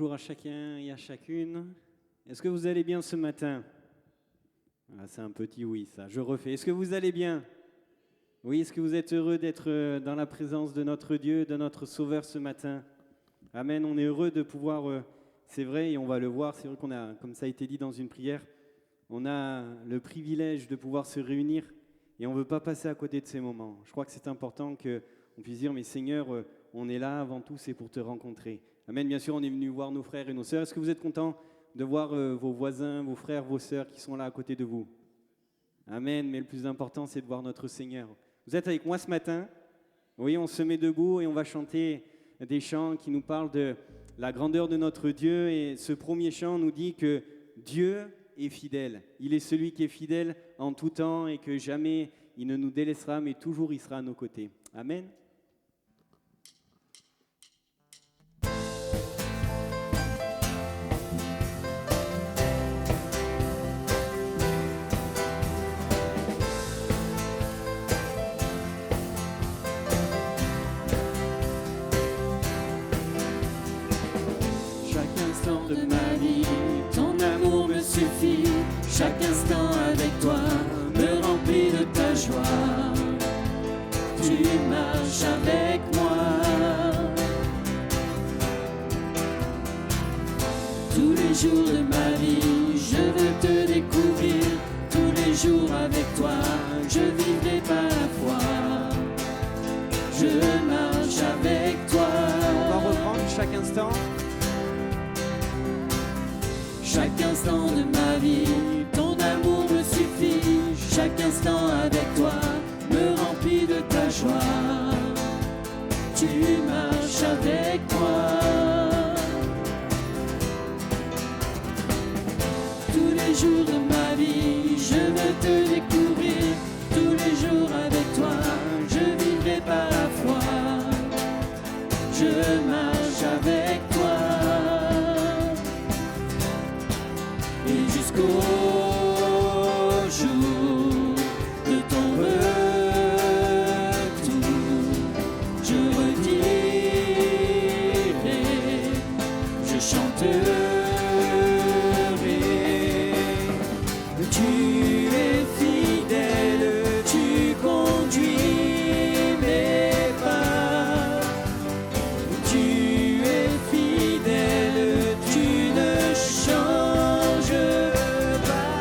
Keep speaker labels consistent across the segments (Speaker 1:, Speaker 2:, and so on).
Speaker 1: Bonjour à chacun et à chacune. Est-ce que vous allez bien ce matin? C'est un petit oui, ça. Je refais. Est-ce que vous allez bien? Oui, est-ce que vous êtes heureux d'être dans la présence de notre Dieu, de notre Sauveur ce matin? Amen. On est heureux de pouvoir, c'est vrai, et on va le voir, c'est vrai qu'on a, comme ça a été dit dans une prière, on a le privilège de pouvoir se réunir et on ne veut pas passer à côté de ces moments. Je crois que c'est important qu'on puisse dire, mais Seigneur, on est là avant tout, c'est pour te rencontrer. Amen. Bien sûr, on est venu voir nos frères et nos sœurs. Est-ce que vous êtes contents de voir vos voisins, vos frères, vos sœurs qui sont là à côté de vous? Amen. Mais le plus important, c'est de voir notre Seigneur. Vous êtes avec moi ce matin? Oui, on se met debout et on va chanter des chants qui nous parlent de la grandeur de notre Dieu. Et ce premier chant nous dit que Dieu est fidèle. Il est celui qui est fidèle en tout temps et que jamais il ne nous délaissera, mais toujours il sera à nos côtés. Amen.
Speaker 2: De ma vie, ton amour me suffit. Chaque instant avec toi me remplit de ta joie. Tu marches avec moi. Tous les jours de ma vie, je veux te découvrir. Tous les jours avec toi, je vivrai par la foi. Je marche avec toi.
Speaker 1: On va reprendre chaque instant.
Speaker 2: Chaque instant de ma vie, ton amour me suffit. Chaque instant avec toi me remplit de ta joie. Tu marches avec moi. Tous les jours de ma vie, je veux te découvrir. Tous les jours avec toi, je vivrai par la foi. Je marche avec toi. Et jusqu'au jour de ton retour, je redirai, je chanterai. Tu es fidèle, tu conduis mes pas. Tu es fidèle, tu ne changes pas.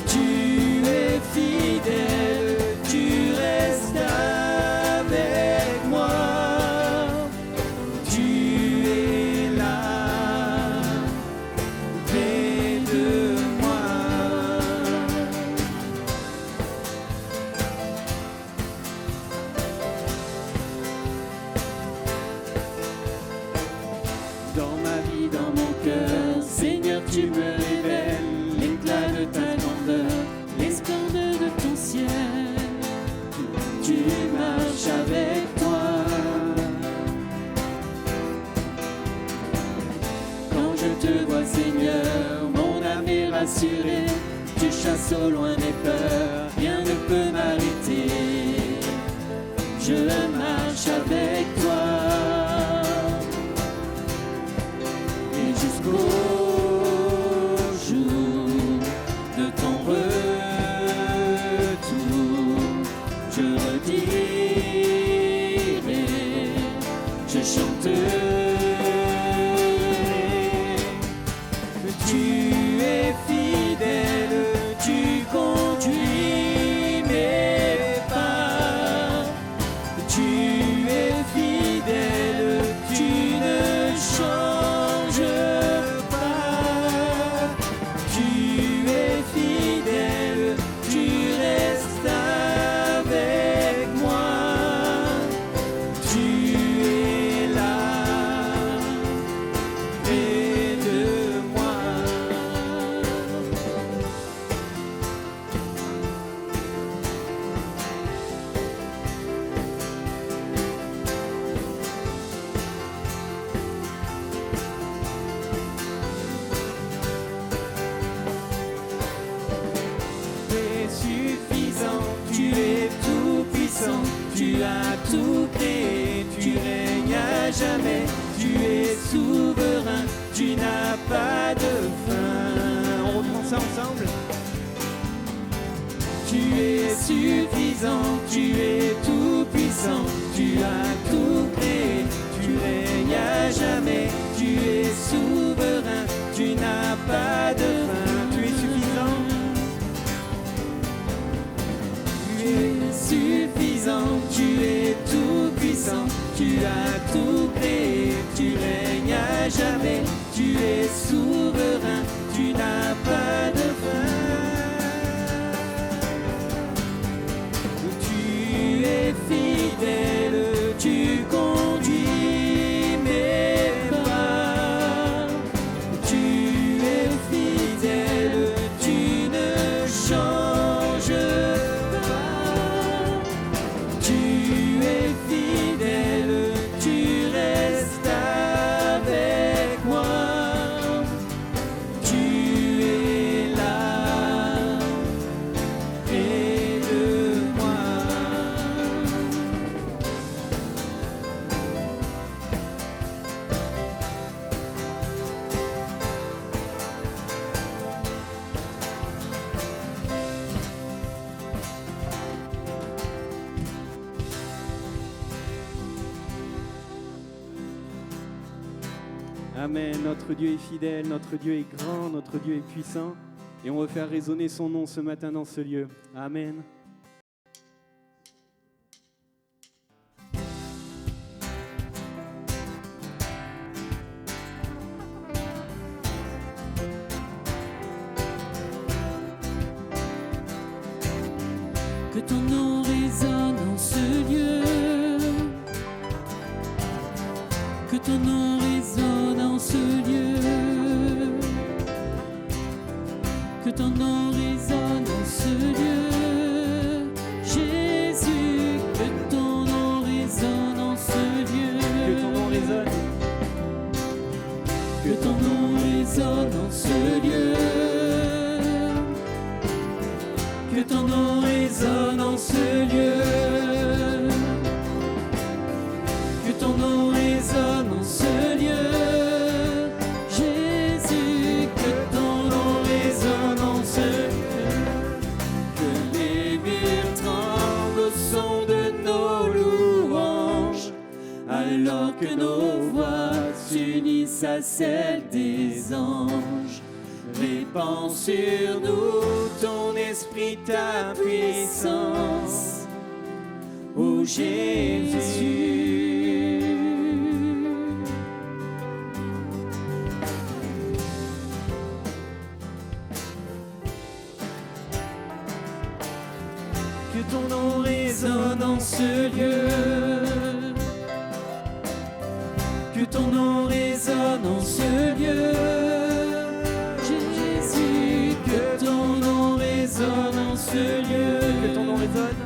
Speaker 2: Tu es fidèle, tu restes avec moi. Tu es là, près de moi. Dans ma vie, dans mon cœur, Seigneur, tu me révèles l'éclat de ta grandeur, les splendeurs de ton ciel. Tu marches avec toi. Quand je te vois, Seigneur, mon âme est rassurée. Tu chasses au loin mes peurs, rien ne peut m'arrêter. Je marche avec toi. Et jusqu'au jour de ton retour, je redirai, je chanterai. Tu es fidèle, tu conduis mes pas. Tu es fidèle, tu ne changes pas. Tu es fidèle, tu restes avec moi. Tu es là, près de moi. Tu es suffisant, tu es tout puissant, tu as tout créé, tu règnes à jamais, tu es souverain.
Speaker 1: tu n'as pas de fin. On reprend ça ensemble. Tu es suffisant, tu es tout puissant, tu as tout créé, tu règnes à jamais, tu es souverain, tu n'as pas de fin, tu es suffisant. Tu es suffisant, tu es tout puissant, tu as tout créé, tu règnes à jamais, tu es souverain, tu n'as pas de fin. Tu es fidèle, tu conduis mes pas. Tu es fidèle, tu ne changes pas. Tu es fidèle, tu restes avec moi. Tu es là près de moi. Amen. Notre Dieu est fidèle, notre Dieu est grand, notre Dieu est puissant. Et on va faire résonner son nom ce matin dans ce lieu. Amen.
Speaker 2: Que ton nom résonne en ce lieu. Que ton nom résonne en ce lieu. Que ton nom résonne en ce lieu. Jésus, que ton nom résonne en ce lieu.
Speaker 1: Que ton nom résonne.
Speaker 2: Que ton nom résonne en ce lieu. Que ton nom résonne en ce lieu. Que ton nom résonne en ce lieu. Jésus, que ton nom résonne en ce lieu. Que les murs tremblent au son de nos louanges, alors que nos voix s'unissent à celles des anges. Répands sur nous ton esprit, ta puissance, ô Jésus. Que ton nom résonne en ce lieu. Que ton nom résonne en ce lieu. Jésus, que ton nom résonne en ce lieu.
Speaker 1: Que ton nom résonne.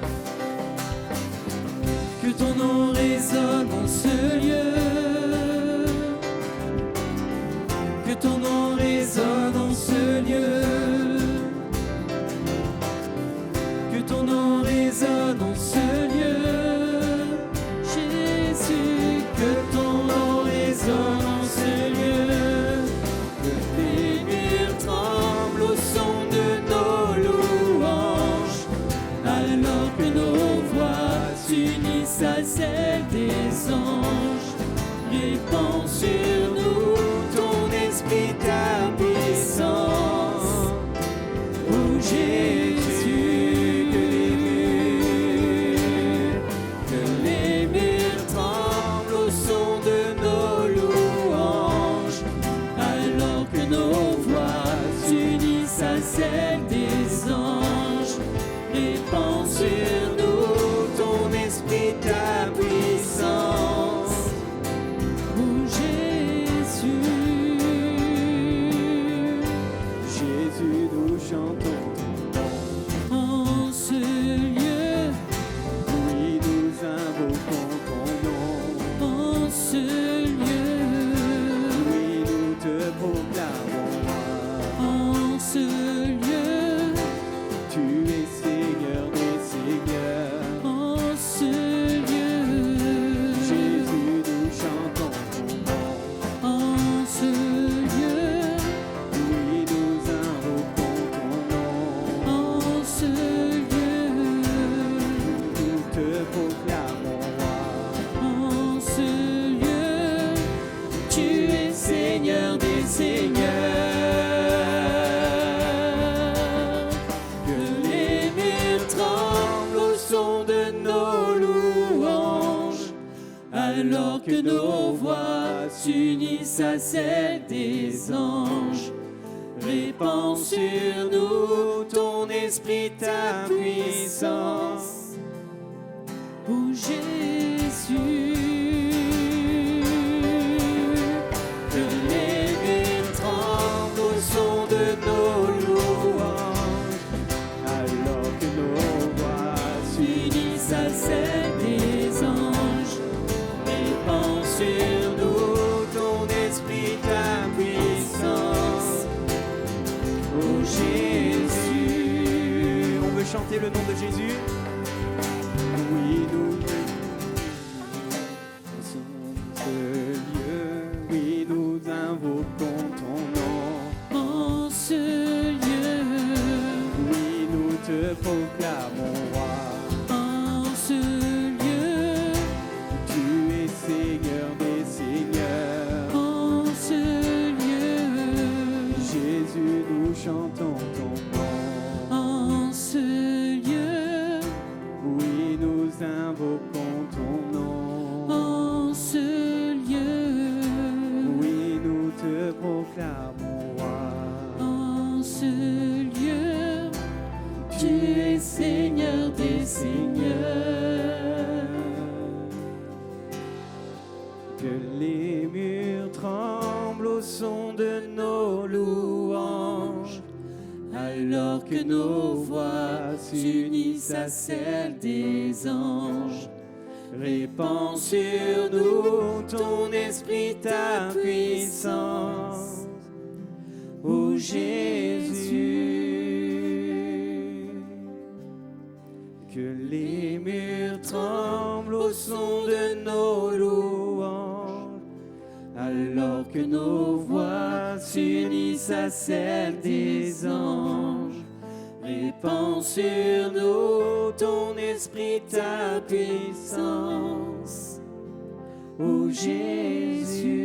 Speaker 2: Que ton nom résonne en ce lieu. Que ton nom résonne en ce lieu. Que ton nom résonne en ce lieu. Jésus, que ton nom résonne en ce lieu. Que les murs tremblent au son de nos louanges, alors que nos voix s'unissent à celles des anges. Répands sur nous ton esprit, ta puissance, ô Jésus. Que les murs tremblent au son de nos louanges, alors que nos voix s'unissent à celles des anges. Répands sur nous ton esprit, ta puissance, ô Jésus.
Speaker 1: Jésus, nous chantons ton nom.
Speaker 2: En ce lieu,
Speaker 1: Oui, nous invoquons ton nom.
Speaker 2: en ce lieu,
Speaker 1: Oui, nous te proclamons.
Speaker 2: en ce lieu,
Speaker 1: Tu es Seigneur des Seigneurs.
Speaker 2: en ce lieu, Alors que nos voix s'unissent à celles des anges, répands sur nous ton esprit, ta puissance. Ô Jésus, que les murs tremblent au son de nos louanges,
Speaker 1: Alors que nos voix
Speaker 2: s'unissent à celles des anges, répands sur nous ton esprit, ta puissance. Ô Jésus,
Speaker 1: on veut chanter le nom de Jésus. Oui, nous sommes ce lieu. Oui, nous invoquons ton nom.
Speaker 2: en ce lieu,
Speaker 1: Oui, nous te proclamons roi.
Speaker 2: en ce lieu,
Speaker 1: Tu es Seigneur des seigneurs.
Speaker 2: en ce lieu,
Speaker 1: Jésus, nous chantons ton nom.
Speaker 2: en ce lieu,
Speaker 1: Oui, nous invoquons ton nom.
Speaker 2: en ce lieu,
Speaker 1: Oui, nous te proclamons roi.
Speaker 2: en ce lieu, tu es Seigneur des seigneurs.
Speaker 1: Que les murs tremblent au son de nos louanges,
Speaker 2: Alors que nos voix s'unissent à celles des anges,
Speaker 1: répands sur nous ton esprit, ta puissance. Ô Jésus, que les murs tremblent au son de nos louanges, alors que nos voix s'unissent à celles des anges. Répands sur nous ton esprit, ta puissance. Ô Jésus.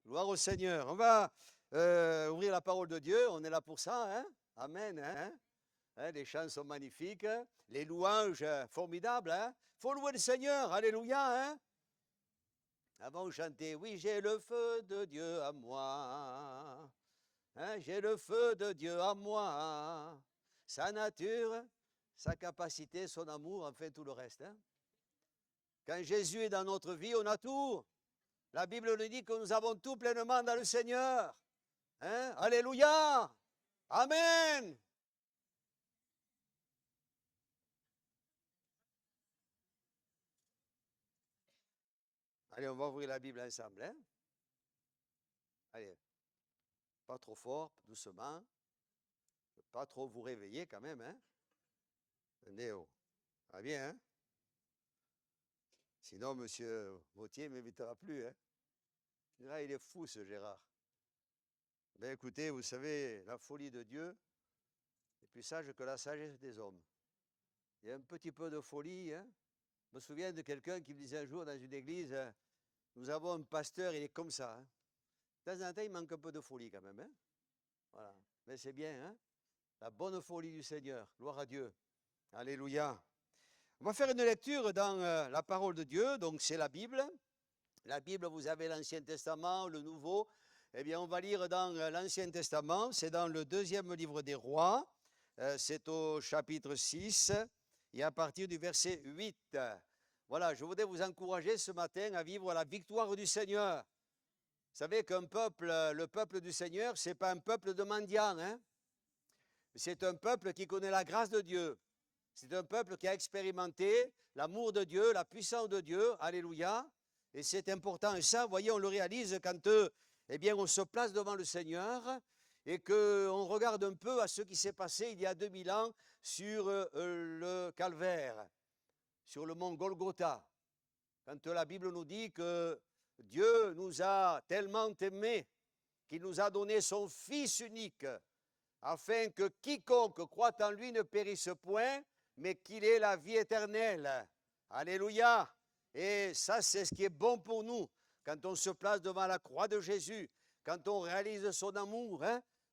Speaker 3: Gloire au Seigneur. On va ouvrir la parole de Dieu. On est là pour ça. Hein? Amen. Les chants sont magnifiques. Les louanges formidables. Faut louer le Seigneur. Alléluia. Avant de chanter, oui, j'ai le feu de Dieu à moi. J'ai le feu de Dieu à moi. Sa nature, sa capacité, son amour, enfin tout le reste. Quand Jésus est dans notre vie, on a tout. La Bible nous dit que nous avons tout pleinement dans le Seigneur. Alléluia. Amen. Allez, on va ouvrir la Bible ensemble. Allez, pas trop fort, doucement. Pas trop vous réveiller quand même. Néo, va bien. Sinon, monsieur Vautier ne m'invitera plus. Là, il est fou, ce Gérard. Ben écoutez, vous savez, la folie de Dieu est plus sage que la sagesse des hommes. Il y a un petit peu de folie. Je me souviens de quelqu'un qui me disait un jour dans une église, nous avons un pasteur, il est comme ça. De temps en temps, il manque un peu de folie quand même. Voilà. Mais c'est bien, la bonne folie du Seigneur. Gloire à Dieu. Alléluia. On va faire une lecture dans la parole de Dieu, donc c'est la Bible. La Bible, vous avez l'Ancien Testament, le Nouveau. Eh bien, on va lire dans l'Ancien Testament, c'est dans le 2e livre des Rois, c'est au chapitre 6, et à partir du verset 8. Voilà, je voudrais vous encourager ce matin à vivre la victoire du Seigneur. Vous savez qu'un peuple, le peuple du Seigneur, ce n'est pas un peuple de mendiants, c'est un peuple qui connaît la grâce de Dieu. C'est un peuple qui a expérimenté l'amour de Dieu, la puissance de Dieu, alléluia. Et c'est important. Et ça, vous voyez, on le réalise quand on se place devant le Seigneur et qu'on regarde un peu à ce qui s'est passé il y a 2000 ans sur le calvaire, sur le mont Golgotha. Quand la Bible nous dit que Dieu nous a tellement aimés qu'il nous a donné son Fils unique, afin que quiconque croit en lui ne périsse point, mais qu'il ait la vie éternelle. Alléluia. Et ça, c'est ce qui est bon pour nous. Quand on se place devant la croix de Jésus, quand on réalise son amour,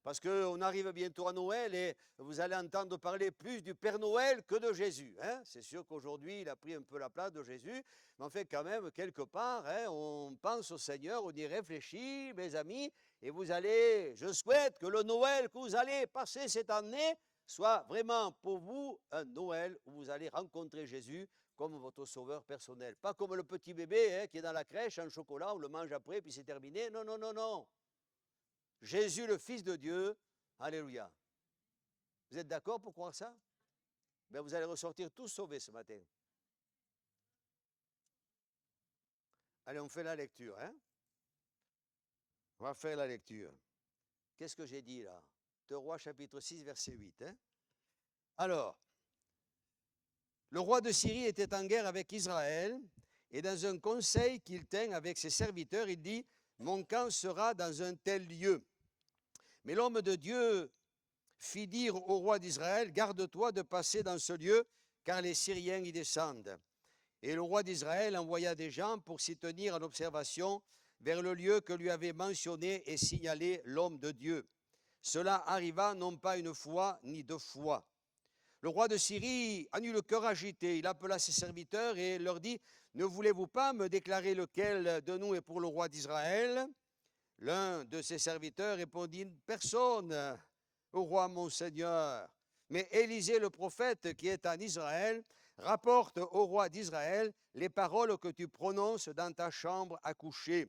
Speaker 3: Parce qu'on arrive bientôt à Noël et vous allez entendre parler plus du Père Noël que de Jésus. Hein. C'est sûr qu'aujourd'hui, il a pris un peu la place de Jésus, mais en fait, quand même, quelque part, hein, on pense au Seigneur, on y réfléchit, mes amis, et vous allez, je souhaite que le Noël que vous allez passer cette année soit vraiment pour vous un Noël où vous allez rencontrer Jésus comme votre sauveur personnel. Pas comme le petit bébé hein, qui est dans la crèche, en chocolat, on le mange après, puis c'est terminé. Non, non, non, non. Jésus, le Fils de Dieu, alléluia. Vous êtes d'accord pour croire ça? Ben, vous allez ressortir tous sauvés ce matin. Allez, on fait la lecture. Hein? On va faire la lecture. Qu'est-ce que j'ai dit là? 2 Rois chapitre 6, verset 8. Hein? Alors, le roi de Syrie était en guerre avec Israël, et dans un conseil qu'il tint avec ses serviteurs, il dit, « Mon camp sera dans un tel lieu. » Mais l'homme de Dieu fit dire au roi d'Israël, « Garde-toi de passer dans ce lieu, car les Syriens y descendent. » Et le roi d'Israël envoya des gens pour s'y tenir en observation vers le lieu que lui avait mentionné et signalé l'homme de Dieu. Cela arriva non pas une fois ni 2 fois. Le roi de Syrie en eut le cœur agité. Il appela ses serviteurs et leur dit, « Ne voulez-vous pas me déclarer lequel de nous est pour le roi d'Israël ?» L'un de ses serviteurs répondit, « Personne, au roi mon Seigneur. » Mais Élisée le prophète qui est en Israël rapporte au roi d'Israël les paroles que tu prononces dans ta chambre à coucher.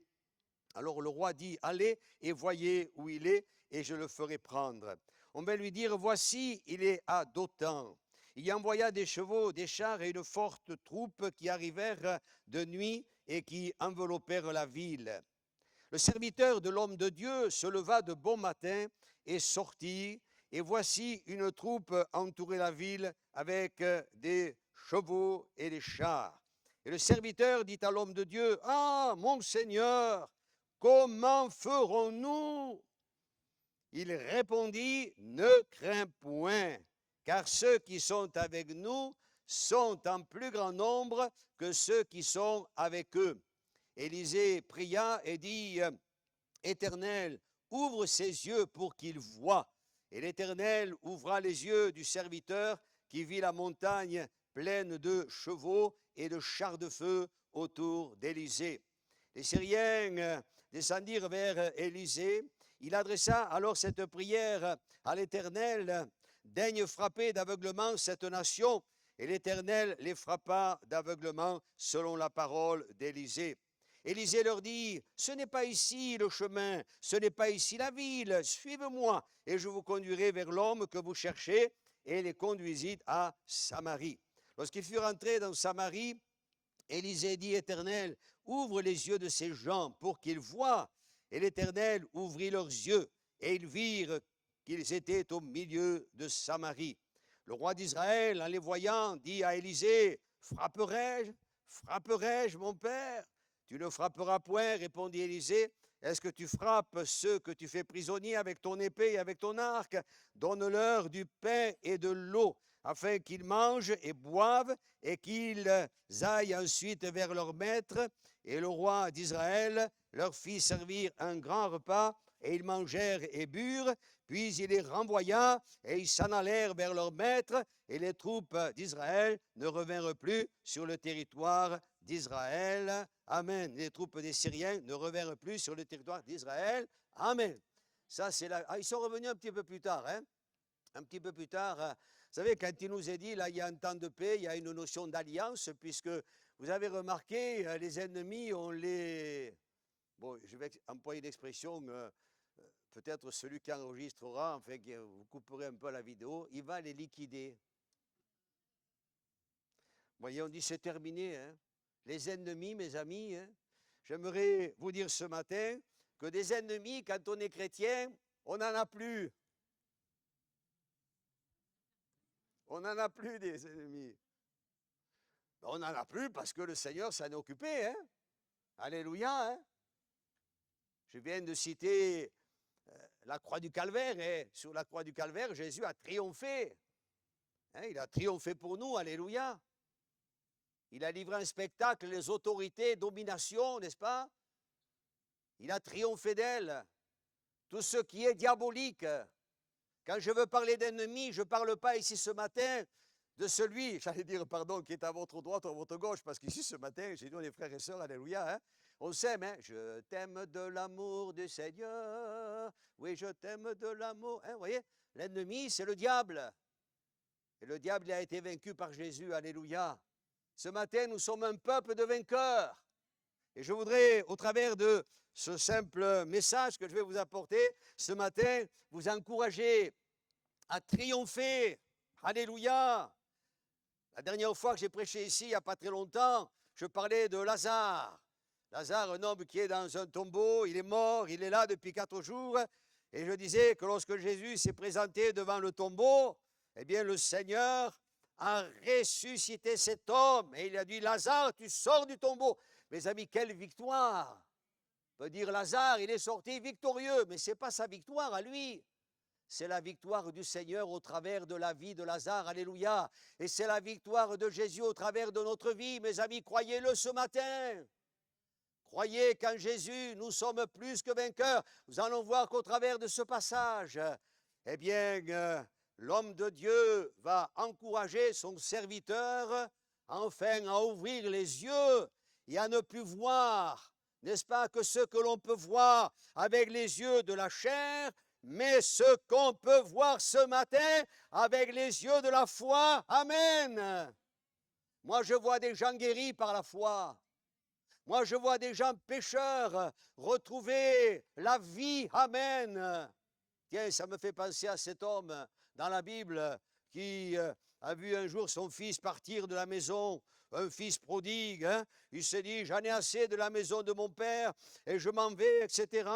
Speaker 3: Alors le roi dit, « Allez et voyez où il est, et je le ferai prendre. » On va lui dire, « Voici, il est à Dothan. » Il y envoya des chevaux, des chars et une forte troupe qui arrivèrent de nuit et qui enveloppèrent la ville. Le serviteur de l'homme de Dieu se leva de bon matin et sortit, et voici une troupe entourait la ville avec des chevaux et des chars. Et le serviteur dit à l'homme de Dieu, « Ah, mon Seigneur, comment ferons-nous » Il répondit, « Ne crains point, car ceux qui sont avec nous sont en plus grand nombre que ceux qui sont avec eux. » Élisée pria et dit, « Éternel, ouvre ses yeux pour qu'il voie. » Et l'Éternel ouvra les yeux du serviteur qui vit la montagne pleine de chevaux et de chars de feu autour d'Élisée. Les Syriens descendirent vers Élisée. Il adressa alors cette prière à l'Éternel, « Daigne frapper d'aveuglement cette nation. » Et l'Éternel les frappa d'aveuglement selon la parole d'Élisée. Élisée leur dit, « Ce n'est pas ici le chemin, ce n'est pas ici la ville, suivez-moi, et je vous conduirai vers l'homme que vous cherchez. » Et les conduisit à Samarie. Lorsqu'ils furent entrés dans Samarie, Élisée dit, « Éternel, ouvre les yeux de ces gens pour qu'ils voient. » Et l'Éternel ouvrit leurs yeux, et ils virent qu'ils étaient au milieu de Samarie. Le roi d'Israël, en les voyant, dit à Élisée, « Frapperai-je, frapperai-je, mon père ?» « Tu ne frapperas point, répondit Élisée. Est-ce que tu frappes ceux que tu fais prisonniers avec ton épée et avec ton arc? Donne-leur du pain et de l'eau, afin qu'ils mangent et boivent, et qu'ils aillent ensuite vers leur maître. » Et le roi d'Israël leur fit servir un grand repas, et ils mangèrent et burent. Puis il les renvoya, et ils s'en allèrent vers leur maître, et les troupes d'Israël ne revinrent plus sur le territoire d'Israël. Amen. Les troupes des Syriens ne revinrent plus sur le territoire d'Israël. Amen. Ça, c'est là. Ah, ils sont revenus un petit peu plus tard. Hein? Un petit peu plus tard. Vous savez, quand il nous est dit, là, il y a un temps de paix, il y a une notion d'alliance, puisque vous avez remarqué, les ennemis, on les... Bon, je vais employer l'expression, peut-être celui qui enregistrera, enfin, vous couperez un peu la vidéo, il va les liquider. Vous voyez, on dit c'est terminé. Hein? Les ennemis, mes amis, hein? J'aimerais vous dire ce matin que des ennemis, quand on est chrétien, on n'en a plus. On n'en a plus des ennemis. On n'en a plus parce que le Seigneur s'en est occupé. Hein? Alléluia. Hein? Je viens de citer la croix du Calvaire. Et sur la croix du Calvaire, Jésus a triomphé. Hein? Il a triomphé pour nous. Alléluia. Il a livré un spectacle, les autorités, domination, n'est-ce pas? Il a triomphé d'elles. tout ce qui est diabolique. Quand je veux parler d'ennemi, je ne parle pas ici ce matin de celui, j'allais dire, pardon, qui est à votre droite ou à votre gauche, parce qu'ici ce matin, j'ai dit, les frères et sœurs, alléluia, hein, on s'aime, hein, je t'aime de l'amour du Seigneur, oui, je t'aime de l'amour, hein, vous voyez, l'ennemi, c'est le diable. Et le diable, il a été vaincu par Jésus, alléluia. Ce matin, nous sommes un peuple de vainqueurs. Et je voudrais, au travers de ce simple message que je vais vous apporter, ce matin, vous encourager à triompher. Alléluia. La dernière fois que j'ai prêché ici, il n'y a pas très longtemps, je parlais de Lazare. Lazare, un homme qui est dans un tombeau, il est mort, il est là depuis 4 jours. Et je disais que lorsque Jésus s'est présenté devant le tombeau, eh bien le Seigneur a ressuscité cet homme. Et il a dit, Lazare, tu sors du tombeau. Mes amis, quelle victoire! On peut dire, Lazare, il est sorti victorieux, mais ce n'est pas sa victoire à lui. C'est la victoire du Seigneur au travers de la vie de Lazare, alléluia. Et c'est la victoire de Jésus au travers de notre vie, mes amis, croyez-le ce matin. Croyez qu'en Jésus, nous sommes plus que vainqueurs. Nous allons voir qu'au travers de ce passage, eh bien, l'homme de Dieu va encourager son serviteur, enfin, à ouvrir les yeux et à ne plus voir, n'est-ce pas, que ce que l'on peut voir avec les yeux de la chair, mais ce qu'on peut voir ce matin avec les yeux de la foi. Amen. Moi, je vois des gens guéris par la foi. Moi, je vois des gens pécheurs retrouver la vie. Amen. Tiens, ça me fait penser à cet homme dans la Bible qui a vu un jour son fils partir de la maison, un fils prodigue. Hein. Il s'est dit, j'en ai assez de la maison de mon père et je m'en vais, etc.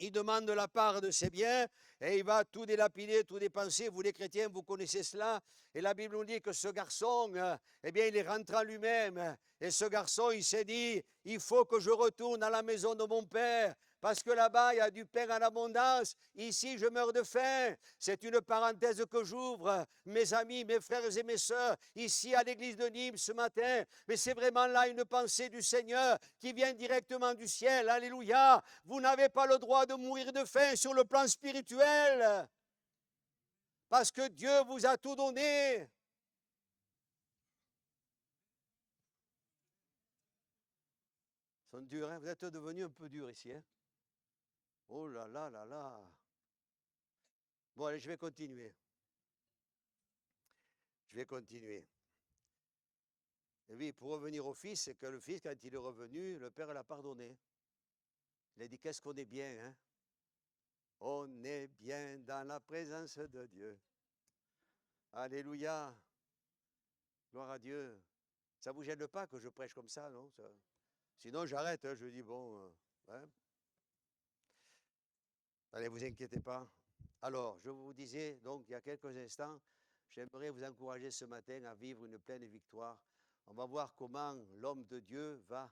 Speaker 3: Il demande la part de ses biens et il va tout dilapider, tout dépenser. Vous les chrétiens, vous connaissez cela. Et la Bible nous dit que ce garçon, eh bien, il est rentré en lui-même. Et ce garçon, il s'est dit, il faut que je retourne à la maison de mon père. Parce que là-bas, il y a du pain en abondance. Ici, je meurs de faim. C'est une parenthèse que j'ouvre, mes amis, mes frères et mes sœurs, ici à l'église de Nîmes ce matin. Mais c'est vraiment là une pensée du Seigneur qui vient directement du ciel. Alléluia. Vous n'avez pas le droit de mourir de faim sur le plan spirituel. Parce que Dieu vous a tout donné. Ils sont durs, hein? Vous êtes devenus un peu durs ici, hein? Oh là là là là. Bon, allez, je vais continuer. Je vais continuer. Et oui, pour revenir au fils, c'est que le fils, quand il est revenu, le père l'a pardonné. Il a dit, qu'est-ce qu'on est bien, hein? On est bien dans la présence de Dieu. Alléluia. Gloire à Dieu. Ça ne vous gêne pas que je prêche comme ça, non? Sinon, j'arrête, hein, je dis, bon, hein? Allez, vous inquiétez pas. Alors, je vous disais, donc, il y a quelques instants, j'aimerais vous encourager ce matin à vivre une pleine victoire. On va voir comment l'homme de Dieu va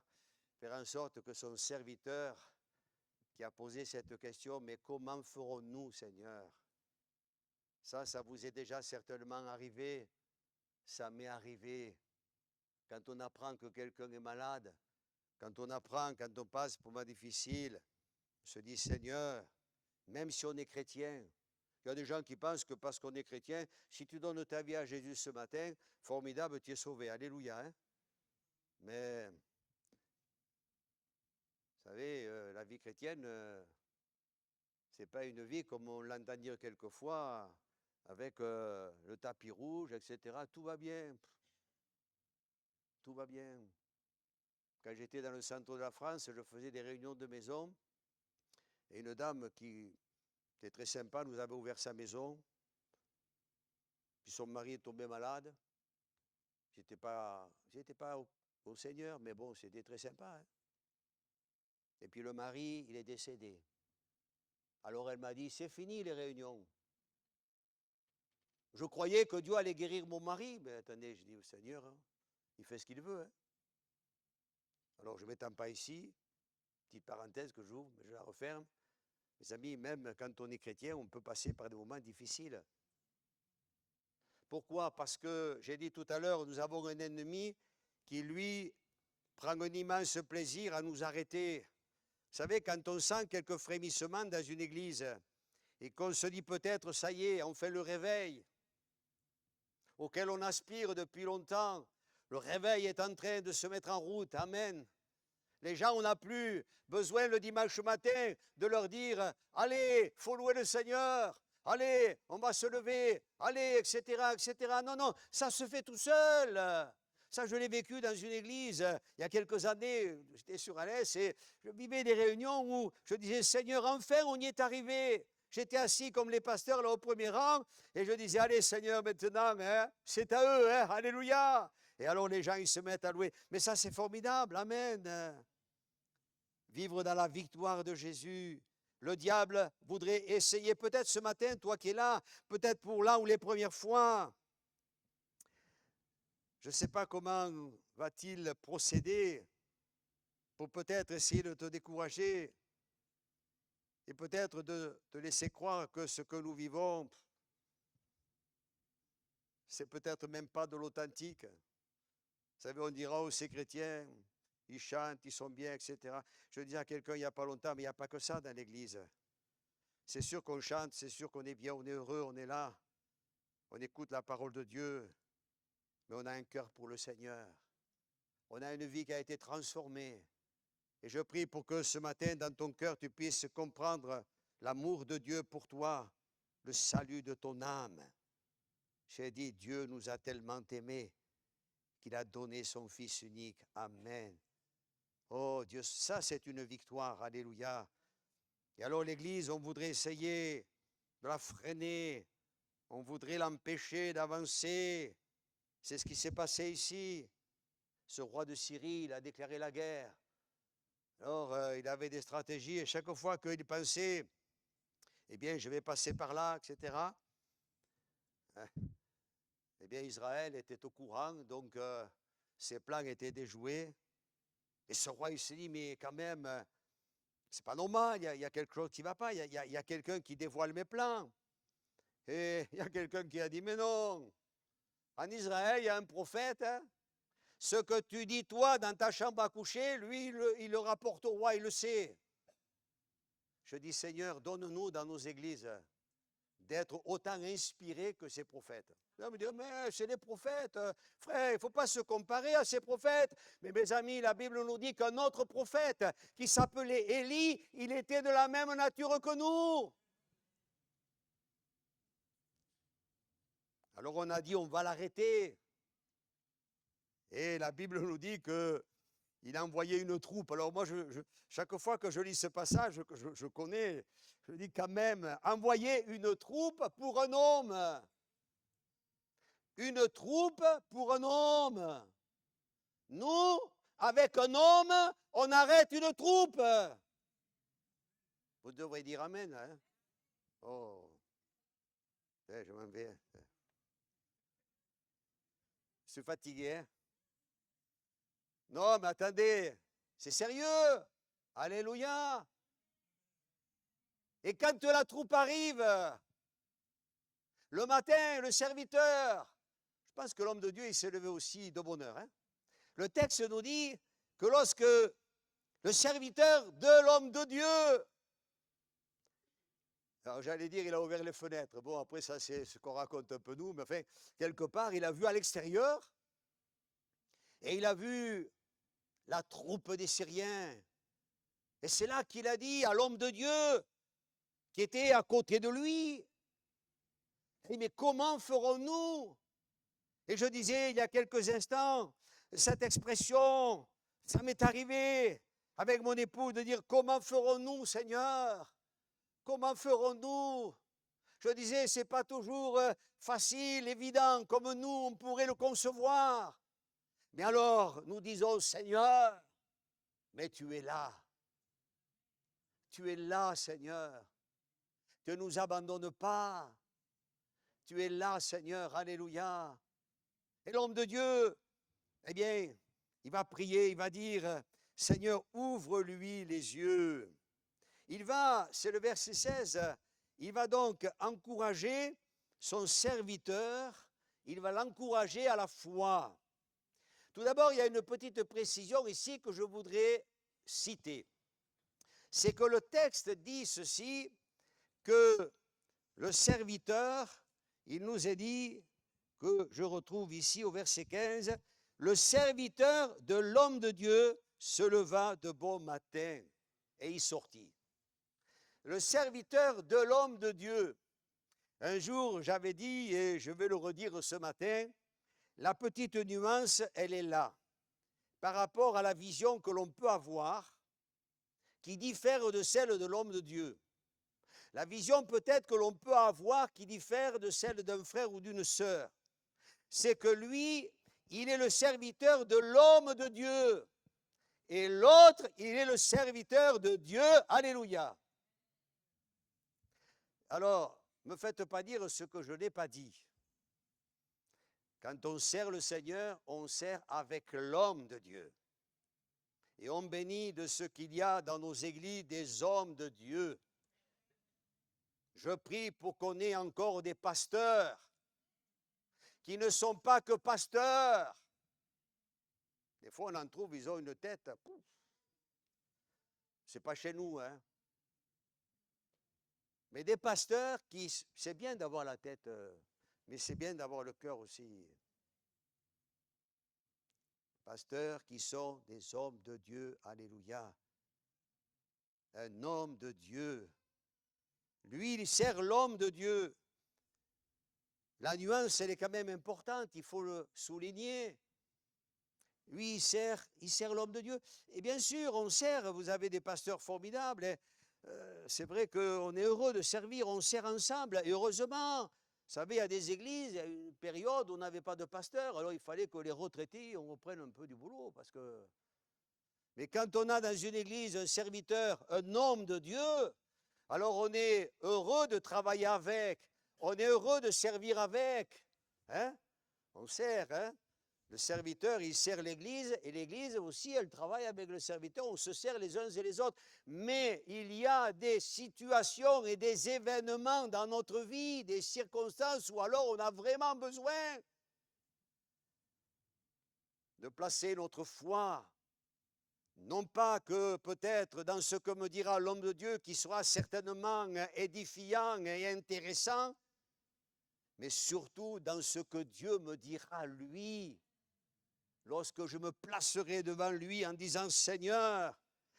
Speaker 3: faire en sorte que son serviteur qui a posé cette question, mais comment ferons-nous, Seigneur? Ça vous est déjà certainement arrivé. Ça m'est arrivé. Quand on apprend que quelqu'un est malade, quand on passe pour un moment difficile, on se dit, Seigneur, même si on est chrétien, il y a des gens qui pensent que parce qu'on est chrétien, si tu donnes ta vie à Jésus ce matin, formidable, tu es sauvé. Alléluia. Hein? Mais, vous savez, la vie chrétienne, ce n'est pas une vie comme on l'entend dire quelquefois, avec le tapis rouge, etc. Tout va bien. Tout va bien. Quand j'étais dans le centre de la France, je faisais des réunions de maison. Et une dame qui était très sympa nous avait ouvert sa maison. Puis son mari est tombé malade. J'étais pas au Seigneur, mais bon, c'était très sympa. Hein? Et puis le mari, il est décédé. Alors elle m'a dit, c'est fini les réunions. Je croyais que Dieu allait guérir mon mari. Mais attendez, je dis au Seigneur, hein, il fait ce qu'il veut. Hein? Alors je ne m'étends pas ici. Petite parenthèse que j'ouvre, mais je la referme. Mes amis, même quand on est chrétien, on peut passer par des moments difficiles. Pourquoi? Parce que, j'ai dit tout à l'heure, nous avons un ennemi qui, lui, prend un immense plaisir à nous arrêter. savez, quand on sent quelques frémissements dans une église et qu'on se dit peut-être, ça y est, on fait le réveil auquel on aspire depuis longtemps. Le réveil est en train de se mettre en route. Amen. Les gens, on n'a plus besoin le dimanche matin de leur dire « Allez, faut louer le Seigneur. Allez, on va se lever. Allez, etc., etc. » Non, non, ça se fait tout seul. Ça, je l'ai vécu dans une église il y a quelques années. J'étais sur Alès et je vivais des réunions où je disais « Seigneur, enfin, on y est arrivé. » J'étais assis comme les pasteurs là au premier rang et je disais « Allez, Seigneur, maintenant, hein, c'est à eux. Hein, alléluia. » Et alors les gens, ils se mettent à louer. Mais ça, c'est formidable. Amen. Vivre dans la victoire de Jésus. Le diable voudrait essayer, peut-être ce matin, toi qui es là, peut-être pour là ou les premières fois. Je ne sais pas comment va-t-il procéder pour peut-être essayer de te décourager et peut-être de te laisser croire que ce que nous vivons, c'est peut-être même pas de l'authentique. Vous savez, on dira aux ces chrétiens, ils chantent, ils sont bien, etc. Je disais à quelqu'un il n'y a pas longtemps, mais il n'y a pas que ça dans l'église. C'est sûr qu'on chante, c'est sûr qu'on est bien, on est heureux, on est là. On écoute la parole de Dieu, mais on a un cœur pour le Seigneur. On a une vie qui a été transformée. Et je prie pour que ce matin, dans ton cœur, tu puisses comprendre l'amour de Dieu pour toi, le salut de ton âme. J'ai dit, Dieu nous a tellement aimés qu'il a donné son Fils unique. Amen. Oh Dieu, ça c'est une victoire. Alléluia. Et alors l'Église, on voudrait essayer de la freiner. On voudrait l'empêcher d'avancer. C'est ce qui s'est passé ici. Ce roi de Syrie, il a déclaré la guerre. Alors, il avait des stratégies et chaque fois qu'il pensait, eh bien, je vais passer par là, etc., eh bien, Israël était au courant, donc ses plans étaient déjoués. Et ce roi, il s'est dit, mais quand même, c'est pas normal, il y a quelque chose qui ne va pas, il y a quelqu'un qui dévoile mes plans. Et il y a quelqu'un qui a dit, mais non, en Israël, il y a un prophète, hein. Ce que tu dis, toi, dans ta chambre à coucher, lui, il le rapporte au roi, il le sait. Je dis, Seigneur, donne-nous dans nos églises d'être autant inspirés que ces prophètes. Là, on me dit, mais c'est des prophètes, frère, il ne faut pas se comparer à ces prophètes. Mais mes amis, la Bible nous dit qu'un autre prophète qui s'appelait Élie, il était de la même nature que nous. Alors on a dit, on va l'arrêter. Et la Bible nous dit qu'il a envoyé une troupe. Alors moi, chaque fois que je lis ce passage, je connais, je dis quand même, envoyer une troupe pour un homme. Une troupe pour un homme. Nous, avec un homme, on arrête une troupe. Vous devrez dire Amen. Hein? Oh, je m'en vais. Je suis fatigué. Hein? Non, mais attendez, c'est sérieux. Alléluia. Et quand la troupe arrive, le matin, le serviteur, je pense que l'homme de Dieu, il s'est levé aussi de bonne heure. Hein? Le texte nous dit que lorsque le serviteur de l'homme de Dieu, alors j'allais dire, il a ouvert les fenêtres. Bon, après, ça, c'est ce qu'on raconte un peu nous, mais enfin, quelque part, il a vu à l'extérieur et il a vu la troupe des Syriens. Et c'est là qu'il a dit à l'homme de Dieu qui était à côté de lui, mais comment ferons-nous? Et je disais il y a quelques instants, cette expression, ça m'est arrivé avec mon époux de dire comment ferons-nous, Seigneur? Comment ferons-nous? Je disais, ce n'est pas toujours facile, évident, comme nous, on pourrait le concevoir. Mais alors, nous disons, Seigneur, mais tu es là. Tu es là, Seigneur. Tu ne nous abandonnes pas. Tu es là, Seigneur. Alléluia. Et l'homme de Dieu, eh bien, il va prier, il va dire, Seigneur, ouvre-lui les yeux. Il va, c'est le verset 16, il va donc encourager son serviteur, il va l'encourager à la foi. Tout d'abord, il y a une petite précision ici que je voudrais citer. c'est que le texte dit ceci, que le serviteur, il nous est dit, que je retrouve ici au verset 15, le serviteur de l'homme de Dieu se leva de bon matin et y sortit. Le serviteur de l'homme de Dieu. Un jour, j'avais dit, et je vais le redire ce matin, la petite nuance, elle est là, par rapport à la vision que l'on peut avoir, qui diffère de celle de l'homme de Dieu. La vision peut-être que l'on peut avoir qui diffère de celle d'un frère ou d'une sœur, c'est que lui, il est le serviteur de l'homme de Dieu, et l'autre, il est le serviteur de Dieu. Alléluia. Alors, ne me faites pas dire ce que je n'ai pas dit. Quand on sert le Seigneur, on sert avec l'homme de Dieu. Et on bénit de ce qu'il y a dans nos églises des hommes de Dieu. Je prie pour qu'on ait encore des pasteurs qui ne sont pas que pasteurs. Des fois, on en trouve, ils ont une tête. C'est pas chez nous, hein. Mais des pasteurs qui, c'est bien d'avoir la tête, mais c'est bien d'avoir le cœur aussi. Pasteurs qui sont des hommes de Dieu, alléluia. Un homme de Dieu. Lui, il sert l'homme de Dieu. La nuance, elle est quand même importante, il faut le souligner. Lui, il sert l'homme de Dieu. Et bien sûr, on sert, vous avez des pasteurs formidables. Hein. C'est vrai qu'on est heureux de servir, on sert ensemble, et heureusement. Vous savez, il y a des églises, il y a une période où on n'avait pas de pasteur, alors il fallait que les retraités, on reprenne un peu du boulot, parce que... Mais quand on a dans une église un serviteur, un homme de Dieu, alors on est heureux de travailler avec, on est heureux de servir avec. Hein? On sert, hein? Le serviteur, il sert l'Église, et l'Église aussi, elle travaille avec le serviteur, on se sert les uns et les autres. Mais il y a des situations et des événements dans notre vie, des circonstances où alors on a vraiment besoin de placer notre foi. Non pas que peut-être dans ce que me dira l'homme de Dieu, qui sera certainement édifiant et intéressant, mais surtout dans ce que Dieu me dira lui. Lorsque je me placerai devant lui en disant « Seigneur »,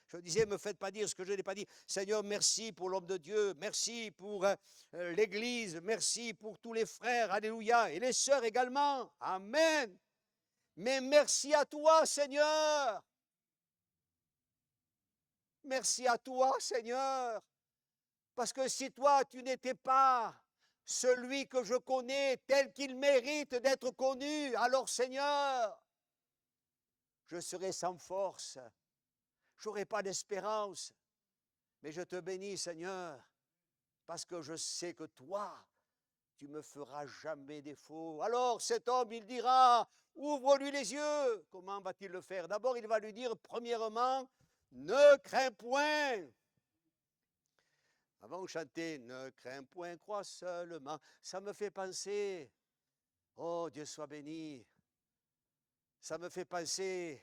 Speaker 3: je disais, ne me faites pas dire ce que je n'ai pas dit. « Seigneur, merci pour l'homme de Dieu, merci pour l'Église, merci pour tous les frères, alléluia, et les sœurs également, amen. Mais merci à toi, Seigneur. Merci à toi, Seigneur, parce que si toi, tu n'étais pas celui que je connais tel qu'il mérite d'être connu, alors, Seigneur, je serai sans force, je n'aurai pas d'espérance, mais je te bénis, Seigneur, parce que je sais que toi, tu me feras jamais défaut. Alors cet homme, il dira, ouvre-lui les yeux. Comment va-t-il le faire? D'abord, il va lui dire, premièrement, ne crains point. Avant, on chantait, ne crains point, crois seulement. Ça me fait penser, oh Dieu soit béni, ça me fait penser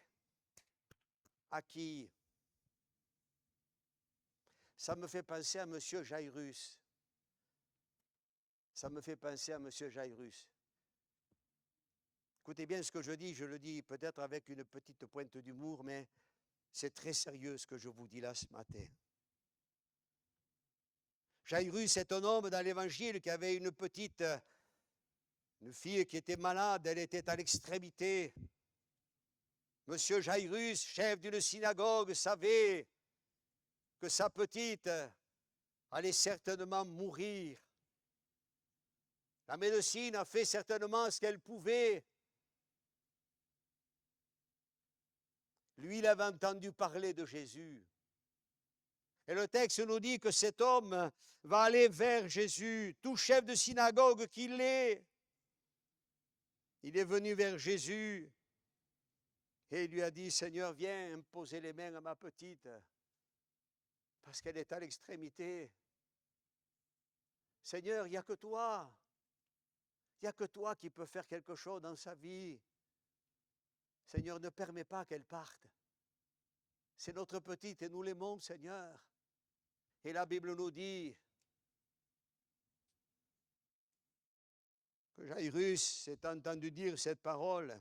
Speaker 3: à qui? Ça me fait penser à M. Jairus. Ça me fait penser à M. Jairus. Écoutez bien ce que je le dis peut-être avec une petite pointe d'humour, mais c'est très sérieux ce que je vous dis là ce matin. Jairus est un homme dans l'Évangile qui avait une fille qui était malade, elle était à l'extrémité. Monsieur Jairus, chef d'une synagogue, savait que sa petite allait certainement mourir. La médecine a fait certainement ce qu'elle pouvait. Lui, il avait entendu parler de Jésus. Et le texte nous dit que cet homme va aller vers Jésus, tout chef de synagogue qu'il est. Il est venu vers Jésus et il lui a dit, Seigneur, viens imposer les mains à ma petite, parce qu'elle est à l'extrémité. Seigneur, il n'y a que toi. Il n'y a que toi qui peux faire quelque chose dans sa vie. Seigneur, ne permets pas qu'elle parte. C'est notre petite et nous l'aimons, Seigneur. Et la Bible nous dit que Jairus s'est entendu dire cette parole.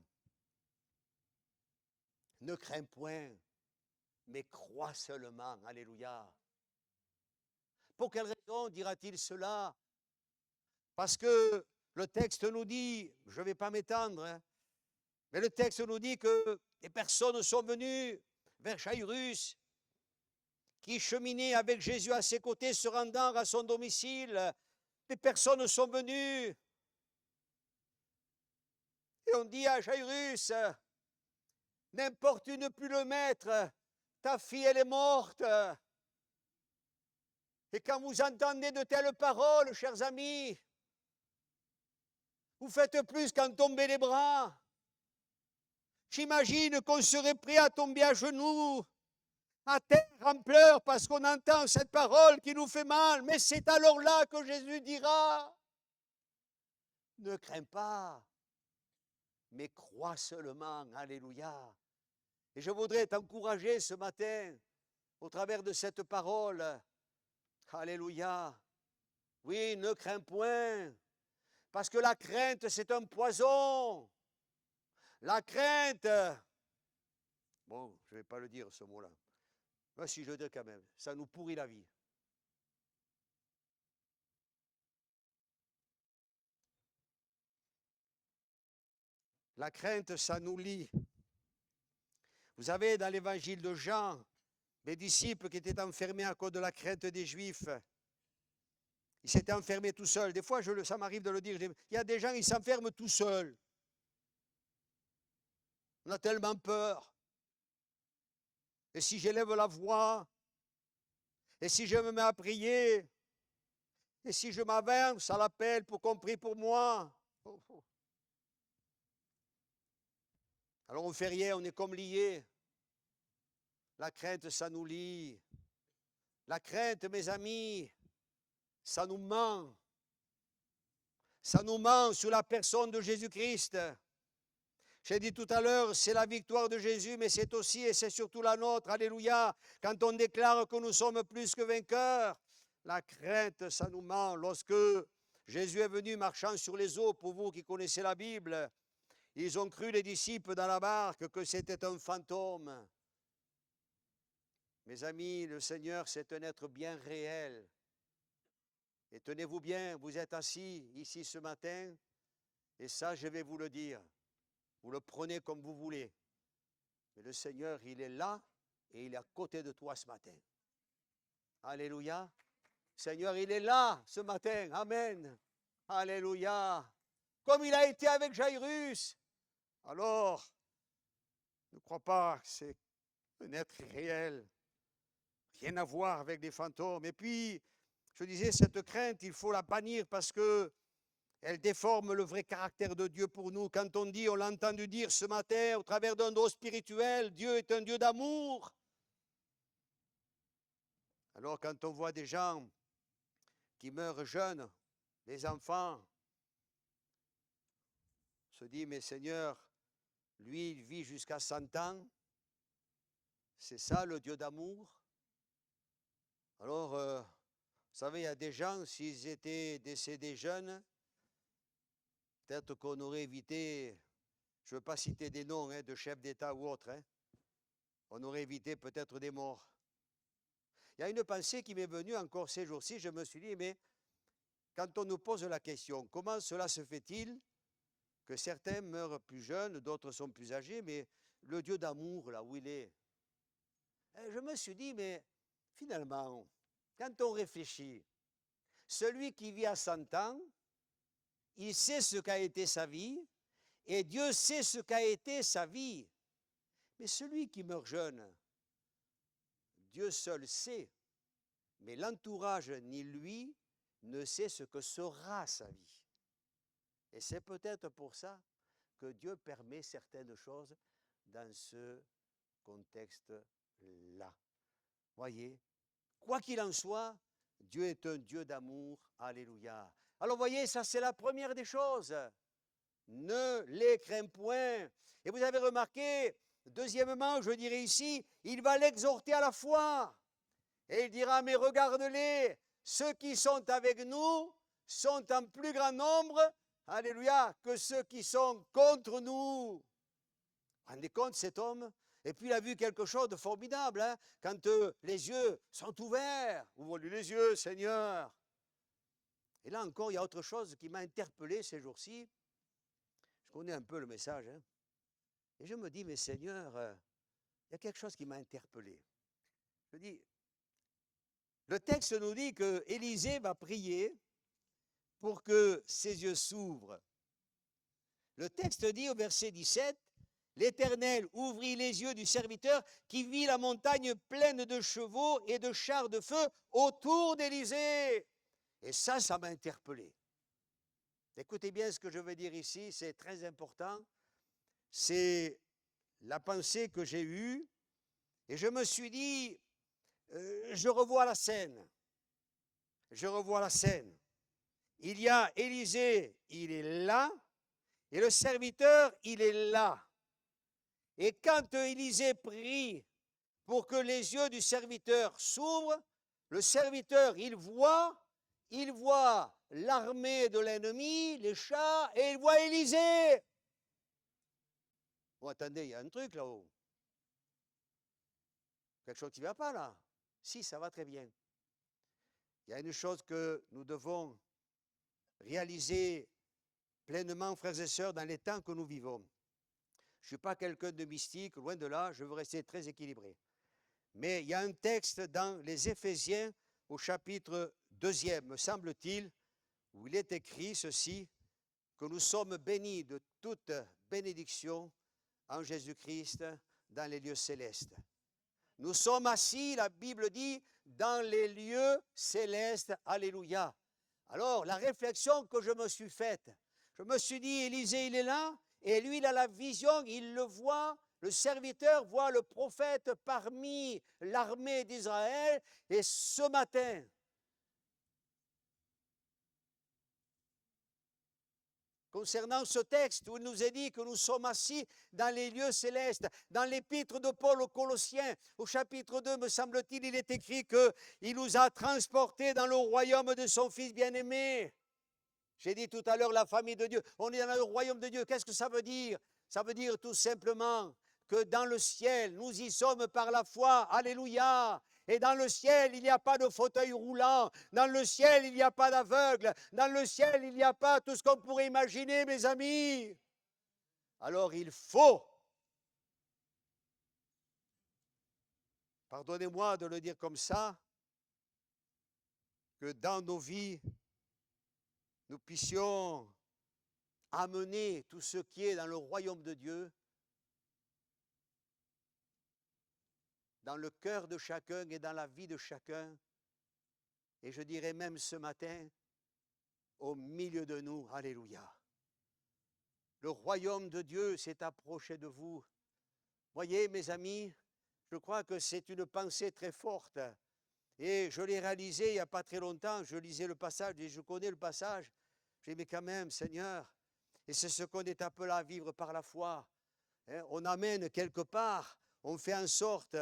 Speaker 3: Ne crains point, mais crois seulement. Alléluia. Pour quelle raison dira-t-il cela? Parce que le texte nous dit, je ne vais pas m'étendre, hein, mais le texte nous dit que des personnes sont venues vers Jairus, qui cheminait avec Jésus à ses côtés, se rendant à son domicile. Des personnes sont venues. Et on dit à Jairus, n'importune plus le maître, ta fille elle est morte. Et quand vous entendez de telles paroles, chers amis, vous faites plus qu'en tomber les bras. J'imagine qu'on serait prêt à tomber à genoux, à terre en pleurs, parce qu'on entend cette parole qui nous fait mal. Mais c'est alors là que Jésus dira, ne crains pas, mais crois seulement. Alléluia. Et je voudrais t'encourager ce matin, au travers de cette parole. Alléluia. Oui, ne crains point, parce que la crainte, c'est un poison. La crainte, bon, je ne vais pas le dire ce mot-là. Moi, si je le dis quand même, ça nous pourrit la vie. La crainte, ça nous lie. Vous avez dans l'évangile de Jean, les disciples qui étaient enfermés à cause de la crainte des Juifs. Ils s'étaient enfermés tout seuls. Des fois, ça m'arrive de le dire. Il y a des gens, ils s'enferment tout seuls. On a tellement peur. Et si j'élève la voix, et si je me mets à prier, et si je m'avance à l'appel pour qu'on prie pour moi, alors on ne fait rien, on est comme liés. La crainte, ça nous lie. La crainte, mes amis, ça nous ment. Ça nous ment sur la personne de Jésus-Christ. J'ai dit tout à l'heure, c'est la victoire de Jésus, mais c'est aussi et c'est surtout la nôtre. Alléluia. Quand on déclare que nous sommes plus que vainqueurs, la crainte, ça nous ment. Lorsque Jésus est venu marchant sur les eaux, pour vous qui connaissez la Bible, ils ont cru, les disciples dans la barque, que c'était un fantôme. Mes amis, le Seigneur, c'est un être bien réel. Et tenez-vous bien, vous êtes assis ici ce matin, et ça, je vais vous le dire. Vous le prenez comme vous voulez. Mais le Seigneur, il est là et il est à côté de toi ce matin. Alléluia. Seigneur, il est là ce matin. Amen. Alléluia. Comme il a été avec Jairus. Alors, ne crois pas que c'est un être réel. Rien à voir avec des fantômes. Et puis, je disais, cette crainte, il faut la bannir parce que elle déforme le vrai caractère de Dieu pour nous. Quand on dit, on l'a entendu dire ce matin, au travers d'un don spirituel, Dieu est un Dieu d'amour. Alors quand on voit des gens qui meurent jeunes, des enfants, on se dit, mais Seigneur, lui, il vit jusqu'à 100 ans. C'est ça le Dieu d'amour. Alors, vous savez, il y a des gens, s'ils étaient décédés jeunes, peut-être qu'on aurait évité, je ne veux pas citer des noms de chefs d'État ou autres, on aurait évité peut-être des morts. Il y a une pensée qui m'est venue encore ces jours-ci, je me suis dit, mais quand on nous pose la question, comment cela se fait-il que certains meurent plus jeunes, d'autres sont plus âgés, mais le Dieu d'amour, là où il est, je me suis dit, mais finalement, quand on réfléchit, celui qui vit à 100 ans, il sait ce qu'a été sa vie, et Dieu sait ce qu'a été sa vie. Mais celui qui meurt jeune, Dieu seul sait, mais l'entourage ni lui ne sait ce que sera sa vie. Et c'est peut-être pour ça que Dieu permet certaines choses dans ce contexte-là. Voyez, quoi qu'il en soit, Dieu est un Dieu d'amour. Alléluia. Alors voyez, ça c'est la première des choses. Ne les crains point. Et vous avez remarqué, deuxièmement, je dirais ici, il va l'exhorter à la foi. Et il dira, mais regarde-les, ceux qui sont avec nous sont en plus grand nombre, alléluia, que ceux qui sont contre nous. Vous vous rendez compte, cet homme? Et puis il a vu quelque chose de formidable, hein, quand les yeux sont ouverts. Ouvre-lui les yeux, Seigneur. Et là encore, il y a autre chose qui m'a interpellé ces jours-ci. Je connais un peu le message, hein. Et je me dis, mais Seigneur, il y a quelque chose qui m'a interpellé. Je dis, le texte nous dit que Élisée va prier pour que ses yeux s'ouvrent. Le texte dit au verset 17, l'Éternel ouvrit les yeux du serviteur qui vit la montagne pleine de chevaux et de chars de feu autour d'Élisée. Et ça m'a interpellé. Écoutez bien ce que je veux dire ici, c'est très important. C'est la pensée que j'ai eue et je me suis dit, je revois la scène. Je revois la scène. Il y a Élisée, il est là, et le serviteur, il est là. Et quand Élisée prie pour que les yeux du serviteur s'ouvrent, le serviteur, il voit l'armée de l'ennemi, les chars, et il voit Élisée. Bon, attendez, il y a un truc là-haut. Quelque chose qui ne va pas là. Si, ça va très bien. Il y a une chose que nous devons réaliser pleinement, frères et sœurs, dans les temps que nous vivons. Je ne suis pas quelqu'un de mystique, loin de là, je veux rester très équilibré. Mais il y a un texte dans les Éphésiens, au chapitre 2, me semble-t-il, où il est écrit ceci, que nous sommes bénis de toute bénédiction en Jésus-Christ dans les lieux célestes. Nous sommes assis, la Bible dit, dans les lieux célestes. Alléluia. Alors, la réflexion que je me suis faite, je me suis dit, Élisée, il est là, et lui, il a la vision, il le voit, le serviteur voit le prophète parmi l'armée d'Israël, et ce matin, concernant ce texte où il nous est dit que nous sommes assis dans les lieux célestes, dans l'épître de Paul aux Colossiens, au chapitre 2, me semble-t-il, il est écrit qu'il nous a transportés dans le royaume de son Fils bien-aimé. J'ai dit tout à l'heure la famille de Dieu. On est dans le royaume de Dieu. Qu'est-ce que ça veut dire? Ça veut dire tout simplement que dans le ciel, nous y sommes par la foi. Alléluia. Et dans le ciel, il n'y a pas de fauteuil roulant. Dans le ciel, il n'y a pas d'aveugle. Dans le ciel, il n'y a pas tout ce qu'on pourrait imaginer, mes amis. Alors il faut, pardonnez-moi de le dire comme ça, que dans nos vies, nous puissions amener tout ce qui est dans le royaume de Dieu, dans le cœur de chacun et dans la vie de chacun, et je dirais même ce matin, au milieu de nous. Alléluia. Le royaume de Dieu s'est approché de vous. Voyez, mes amis, je crois que c'est une pensée très forte. Et je l'ai réalisé il n'y a pas très longtemps. Je lisais le passage et je connais le passage. J'ai dit, mais quand même, Seigneur, et c'est ce qu'on est appelé à vivre par la foi. On amène quelque part, on fait en sorte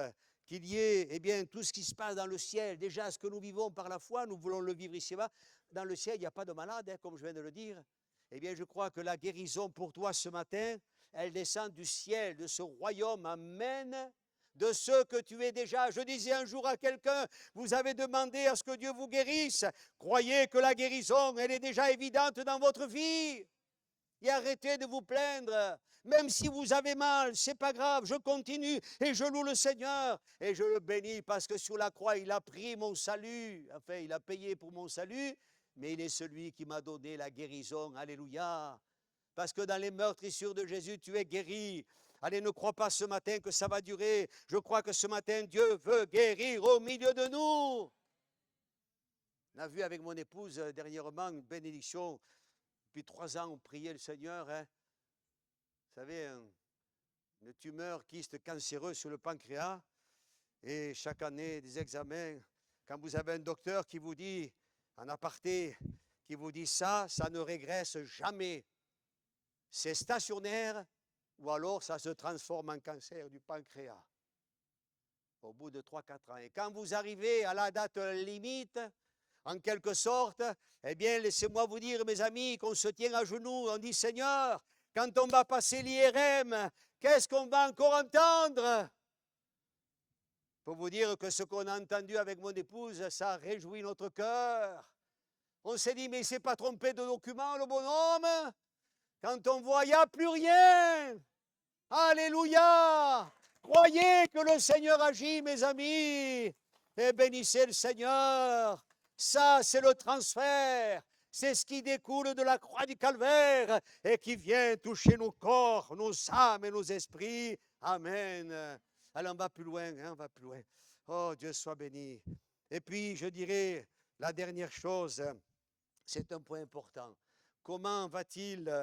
Speaker 3: qu'il y ait eh bien, tout ce qui se passe dans le ciel. Déjà, ce que nous vivons par la foi, nous voulons le vivre ici-bas. Dans le ciel, il n'y a pas de malade, comme je viens de le dire. Eh bien, je crois que la guérison pour toi ce matin, elle descend du ciel, de ce royaume. Amen. De ce que tu es déjà. Je disais un jour à quelqu'un, vous avez demandé à ce que Dieu vous guérisse. Croyez que la guérison, elle est déjà évidente dans votre vie. Et arrêtez de vous plaindre. Même si vous avez mal, c'est pas grave, je continue et je loue le Seigneur et je le bénis parce que sur la croix, il a pris mon salut. Enfin, il a payé pour mon salut, mais il est celui qui m'a donné la guérison. Alléluia. Parce que dans les meurtrissures de Jésus, tu es guéri. Allez, ne crois pas ce matin que ça va durer. Je crois que ce matin, Dieu veut guérir au milieu de nous. On a vu avec mon épouse dernièrement une bénédiction. Depuis 3 ans, on priait le Seigneur. Vous savez, une tumeur kyste cancéreuse sur le pancréas. Et chaque année, des examens. Quand vous avez un docteur qui vous dit, en aparté, qui vous dit ça ne régresse jamais. C'est stationnaire ou alors ça se transforme en cancer du pancréas. au bout de 3-4 ans. Et quand vous arrivez à la date limite, en quelque sorte, eh bien, laissez-moi vous dire, mes amis, qu'on se tient à genoux, on dit, Seigneur, quand on va passer l'IRM, qu'est-ce qu'on va encore entendre? Pour vous dire que ce qu'on a entendu avec mon épouse, ça réjouit notre cœur. On s'est dit, mais il ne s'est pas trompé de document, le bonhomme. Quand on voit, il n'y a plus rien. Alléluia. Croyez que le Seigneur agit, mes amis. Et bénissez le Seigneur. Ça, c'est le transfert. C'est ce qui découle de la croix du calvaire et qui vient toucher nos corps, nos âmes et nos esprits. Amen. Allez, on va plus loin, hein, on va plus loin. Oh, Dieu soit béni. Et puis, je dirais, la dernière chose, c'est un point important. Comment va-t-il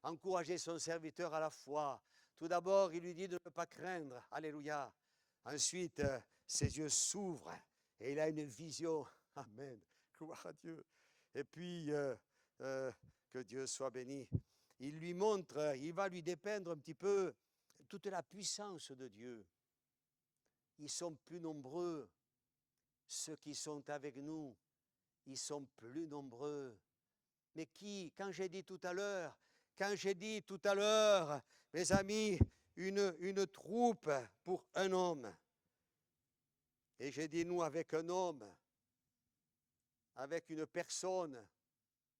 Speaker 3: encourager son serviteur à la foi? Tout d'abord, il lui dit de ne pas craindre. Alléluia. Ensuite, ses yeux s'ouvrent et il a une vision. Amen. Gloire à Dieu. Et puis, que Dieu soit béni. Il lui montre, il va lui dépeindre un petit peu toute la puissance de Dieu. Ils sont plus nombreux. Ceux qui sont avec nous, ils sont plus nombreux. Mais qui, quand j'ai dit tout à l'heure, mes amis, une troupe pour un homme. Et j'ai dit nous avec un homme, avec une personne.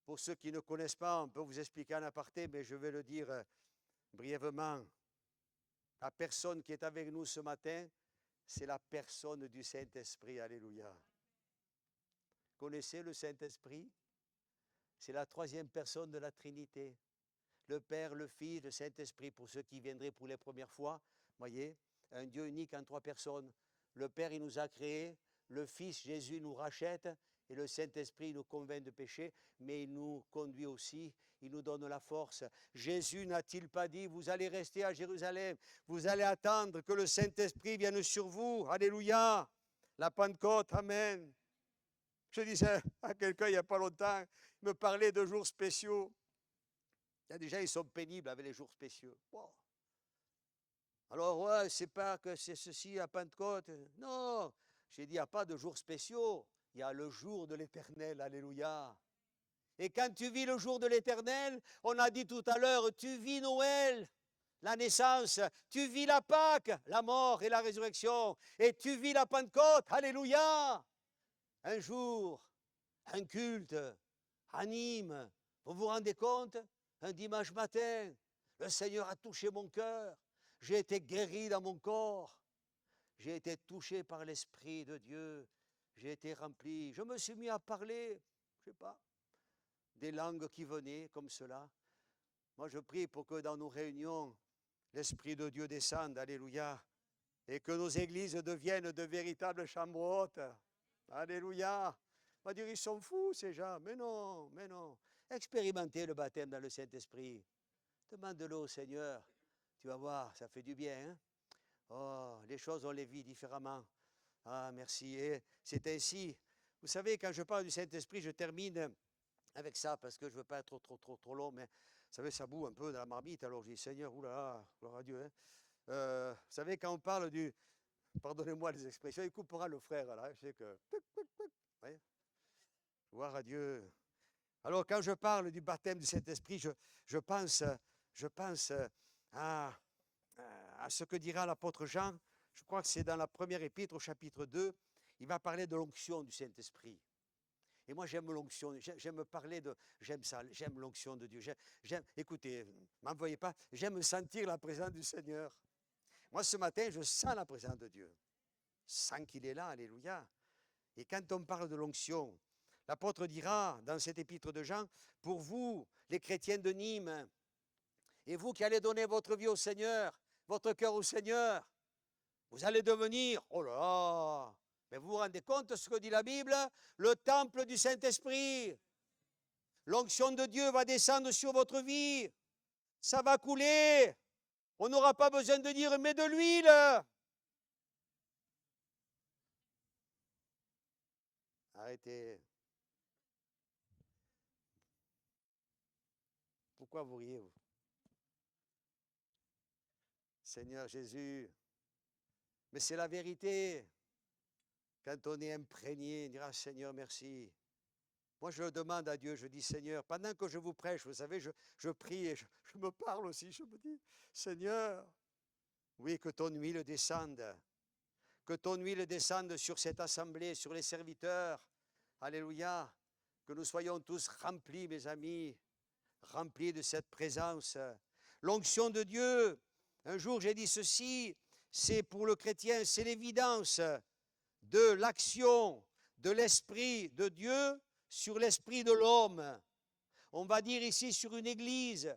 Speaker 3: Pour ceux qui ne connaissent pas, on peut vous expliquer en aparté, mais je vais le dire brièvement. La personne qui est avec nous ce matin, c'est la personne du Saint-Esprit. Alléluia. Connaissez le Saint-Esprit? C'est la troisième personne de la Trinité. Le Père, le Fils, le Saint-Esprit. Pour ceux qui viendraient pour les premières fois, voyez, un Dieu unique en trois personnes. Le Père, il nous a créés. Le Fils, Jésus, nous rachète. Et le Saint-Esprit nous convainc de péché, mais il nous conduit aussi, il nous donne la force. Jésus n'a-t-il pas dit, vous allez rester à Jérusalem, vous allez attendre que le Saint-Esprit vienne sur vous. Alléluia. La Pentecôte, amen. Je disais à quelqu'un il n'y a pas longtemps, il me parlait de jours spéciaux. Il y a des gens, ils sont pénibles avec les jours spéciaux. Wow. Alors, ouais, c'est pas que c'est ceci à Pentecôte. Non, j'ai dit, il n'y a pas de jours spéciaux. Il y a le jour de l'Éternel, alléluia. Et quand tu vis le jour de l'Éternel, on a dit tout à l'heure, tu vis Noël, la naissance, tu vis la Pâque, la mort et la résurrection, et tu vis la Pentecôte, alléluia. Un jour, un culte anime, vous vous rendez compte? Un dimanche matin, le Seigneur a touché mon cœur, j'ai été guéri dans mon corps, j'ai été touché par l'Esprit de Dieu. J'ai été rempli, je me suis mis à parler, je ne sais pas, des langues qui venaient comme cela. Moi, je prie pour que dans nos réunions, l'Esprit de Dieu descende, alléluia, et que nos églises deviennent de véritables chambres hautes. Alléluia. On va dire, ils sont fous ces gens, mais non, mais non. Expérimentez le baptême dans le Saint-Esprit. Demande-le au Seigneur, tu vas voir, ça fait du bien. Hein? Oh, les choses, on les vit différemment. Ah, merci. Et c'est ainsi. Vous savez, quand je parle du Saint-Esprit, je termine avec ça, parce que je ne veux pas être trop long, mais vous savez, ça boue un peu dans la marmite, alors je dis, Seigneur, oulala, gloire à Dieu. Hein. Vous savez, quand on parle du, pardonnez-moi les expressions, il coupera le frère, là, je sais que, oui, gloire à Dieu. Alors, quand je parle du baptême du Saint-Esprit, je pense à ce que dira l'apôtre Jean. Je crois que c'est dans la première épître au chapitre 2, il va parler de l'onction du Saint-Esprit. Et moi, j'aime l'onction, j'aime ça, j'aime l'onction de Dieu. Écoutez, ne m'envoyez pas, j'aime sentir la présence du Seigneur. Moi, ce matin, je sens la présence de Dieu. Je sens qu'il est là, alléluia. Et quand on parle de l'onction, l'apôtre dira dans cette épître de Jean, pour vous, les chrétiens de Nîmes, et vous qui allez donner votre vie au Seigneur, votre cœur au Seigneur, vous allez devenir, oh là là, mais vous vous rendez compte de ce que dit la Bible? Le temple du Saint-Esprit. L'onction de Dieu va descendre sur votre vie. Ça va couler. On n'aura pas besoin de dire, mais de l'huile. Arrêtez. Pourquoi vous riez, vous? Seigneur Jésus, Mais c'est la vérité. Quand on est imprégné, on dira Seigneur, merci. Moi, je le demande à Dieu, je dis Seigneur, pendant que je vous prêche, vous savez, je prie et je me parle aussi, je me dis Seigneur, oui, que ton huile descende, que ton huile descende sur cette assemblée, sur les serviteurs. Alléluia, que nous soyons tous remplis, mes amis, remplis de cette présence. L'onction de Dieu, un jour j'ai dit ceci, c'est pour le chrétien, c'est l'évidence de l'action de l'Esprit de Dieu sur l'esprit de l'homme. On va dire ici sur une église,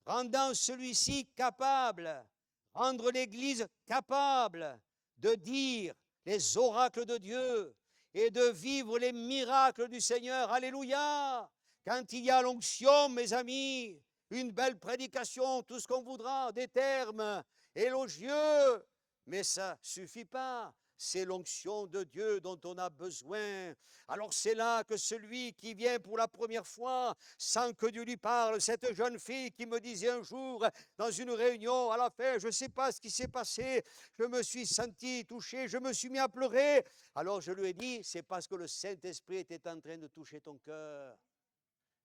Speaker 3: rendant celui-ci capable, rendre l'église capable de dire les oracles de Dieu et de vivre les miracles du Seigneur. Alléluia! Quand il y a l'onction, mes amis, une belle prédication, tout ce qu'on voudra, des termes élogieux, mais ça ne suffit pas. C'est l'onction de Dieu dont on a besoin. Alors c'est là que celui qui vient pour la première fois, sans que Dieu lui parle, cette jeune fille qui me disait un jour dans une réunion, à la fin, je ne sais pas ce qui s'est passé, je me suis senti touché, je me suis mis à pleurer. Alors je lui ai dit, c'est parce que le Saint-Esprit était en train de toucher ton cœur.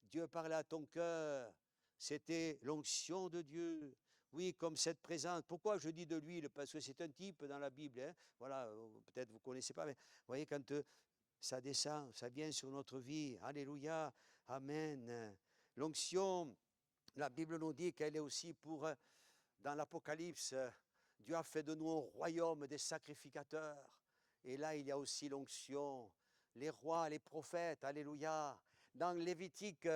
Speaker 3: Dieu parlait à ton cœur. C'était l'onction de Dieu. Oui, comme cette présence. Pourquoi je dis de l'huile? Parce que c'est un type dans la Bible. Hein. Voilà, peut-être vous ne connaissez pas, mais vous voyez, quand ça descend, ça vient sur notre vie. Alléluia, amen. L'onction, la Bible nous dit qu'elle est aussi pour, dans l'Apocalypse, Dieu a fait de nous un royaume des sacrificateurs. Et là, il y a aussi l'onction. Les rois, les prophètes, alléluia. Dans Lévitique,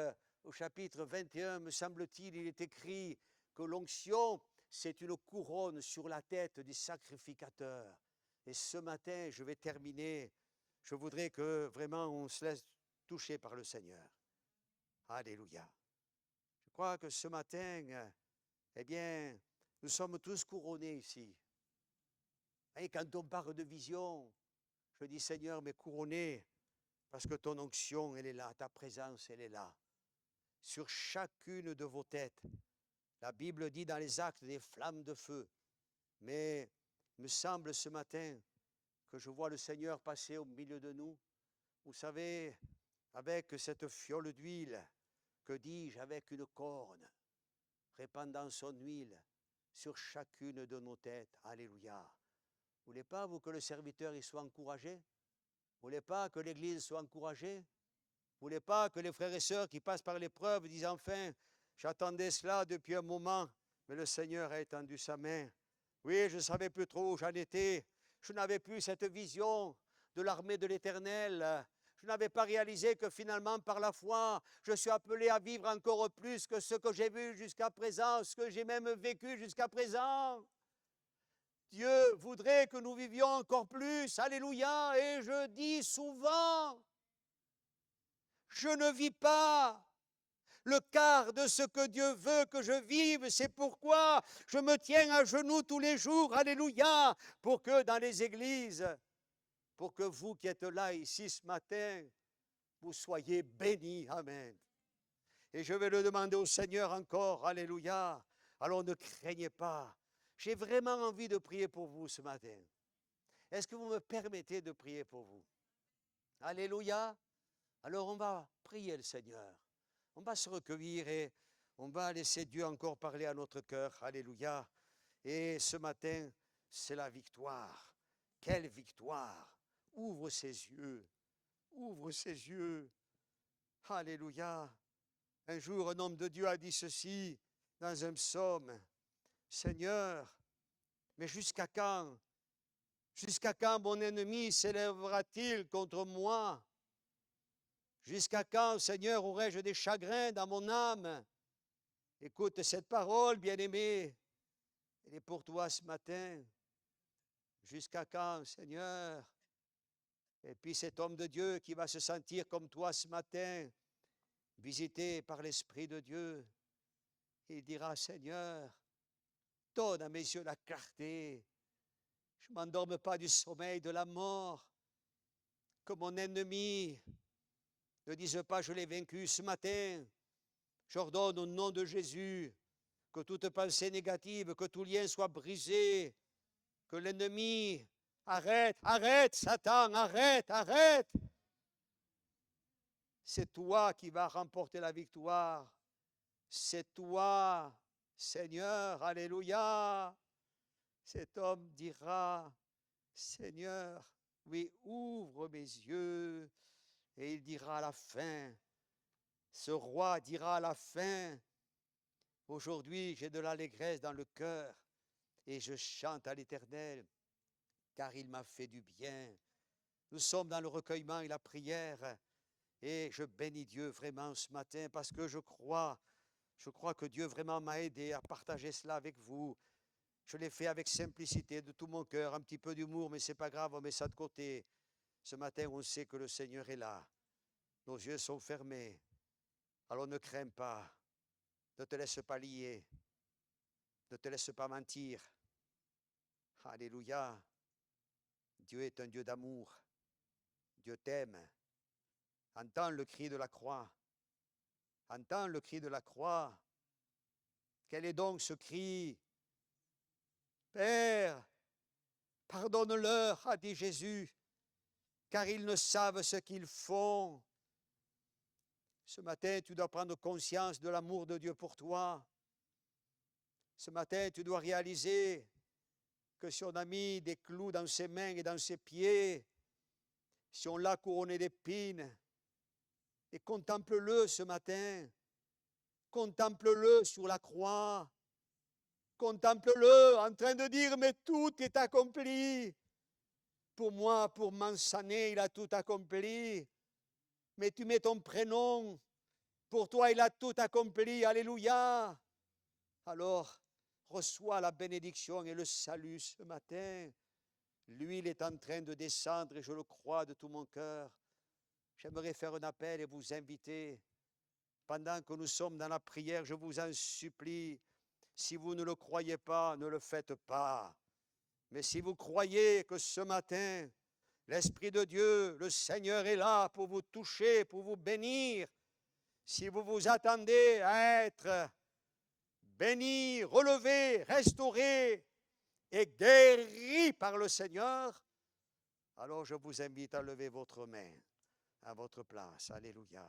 Speaker 3: au chapitre 21, me semble-t-il, il est écrit que l'onction, c'est une couronne sur la tête du sacrificateur. Et ce matin, je vais terminer. Je voudrais que vraiment on se laisse toucher par le Seigneur. Alléluia. Je crois que ce matin, eh bien, nous sommes tous couronnés ici. Et quand on parle de vision, je dis Seigneur, mais couronné, parce que ton onction, elle est là, ta présence, elle est là. Sur chacune de vos têtes. La Bible dit dans les Actes des flammes de feu. Mais il me semble ce matin que je vois le Seigneur passer au milieu de nous. Vous savez, avec cette fiole d'huile, que dis-je, avec une corne, répandant son huile sur chacune de nos têtes. Alléluia. Vous ne voulez pas, vous, que le serviteur il soit encouragé? Vous ne voulez pas que l'Église soit encouragée? Vous ne voulez pas que les frères et sœurs qui passent par l'épreuve disent enfin, j'attendais cela depuis un moment, mais le Seigneur a étendu sa main. Oui, je ne savais plus trop où j'en étais. Je n'avais plus cette vision de l'armée de l'Éternel. Je n'avais pas réalisé que finalement, par la foi, je suis appelé à vivre encore plus que ce que j'ai vu jusqu'à présent, ce que j'ai même vécu jusqu'à présent. Dieu voudrait que nous vivions encore plus. Alléluia. Et je dis souvent, je ne vis pas le quart de ce que Dieu veut que je vive. C'est pourquoi je me tiens à genoux tous les jours. Alléluia. Pour que dans les églises, pour que vous qui êtes là ici ce matin, vous soyez bénis. Amen. Et je vais le demander au Seigneur encore. Alléluia. Alors ne craignez pas. J'ai vraiment envie de prier pour vous ce matin. Est-ce que vous me permettez de prier pour vous? Alléluia. Alors on va prier le Seigneur. On va se recueillir et on va laisser Dieu encore parler à notre cœur. Alléluia. Et ce matin, c'est la victoire. Quelle victoire! Ouvre ses yeux. Ouvre ses yeux. Alléluia. Un jour, un homme de Dieu a dit ceci dans un psaume. Seigneur, mais jusqu'à quand? Jusqu'à quand mon ennemi s'élèvera-t-il contre moi? Jusqu'à quand, Seigneur, aurai-je des chagrins dans mon âme? Écoute cette parole, bien-aimé. Elle est pour toi ce matin. Jusqu'à quand, Seigneur? Et puis cet homme de Dieu qui va se sentir comme toi ce matin, visité par l'Esprit de Dieu, il dira, Seigneur, donne à mes yeux la clarté. Je ne m'endorme pas du sommeil de la mort. Que mon ennemi ne dise pas, je l'ai vaincu ce matin. J'ordonne au nom de Jésus que toute pensée négative, que tout lien soit brisé, que l'ennemi Arrête, arrête, Satan, arrête, arrête. C'est toi qui vas remporter la victoire. C'est toi, Seigneur, alléluia. Cet homme dira, Seigneur, oui, ouvre mes yeux. Et il dira à la fin, ce roi dira à la fin, aujourd'hui j'ai de l'allégresse dans le cœur et je chante à l'Éternel, car il m'a fait du bien. Nous sommes dans le recueillement et la prière et je bénis Dieu vraiment ce matin parce que je crois que Dieu vraiment m'a aidé à partager cela avec vous. Je l'ai fait avec simplicité, de tout mon cœur, un petit peu d'humour, mais ce n'est pas grave, on met ça de côté. Ce matin, on sait que le Seigneur est là. Nos yeux sont fermés. Alors ne crains pas. Ne te laisse pas lier. Ne te laisse pas mentir. Alléluia. Dieu est un Dieu d'amour. Dieu t'aime. Entends le cri de la croix. Entends le cri de la croix. Quel est donc ce cri? Père, pardonne-leur, a dit Jésus, car ils ne savent ce qu'ils font. Ce matin, tu dois prendre conscience de l'amour de Dieu pour toi. Ce matin, tu dois réaliser que si on a mis des clous dans ses mains et dans ses pieds, si on l'a couronné d'épines, et contemple-le ce matin, contemple-le sur la croix, contemple-le en train de dire, mais tout est accompli. Pour moi, pour Mansané, il a tout accompli. Mais tu mets ton prénom, pour toi, il a tout accompli. Alléluia. Alors, reçois la bénédiction et le salut ce matin. L'huile est en train de descendre et je le crois de tout mon cœur. J'aimerais faire un appel et vous inviter. Pendant que nous sommes dans la prière, je vous en supplie, si vous ne le croyez pas, ne le faites pas. Mais si vous croyez que ce matin, l'Esprit de Dieu, le Seigneur est là pour vous toucher, pour vous bénir, si vous vous attendez à être béni, relevé, restauré et guéri par le Seigneur, alors je vous invite à lever votre main à votre place. Alléluia.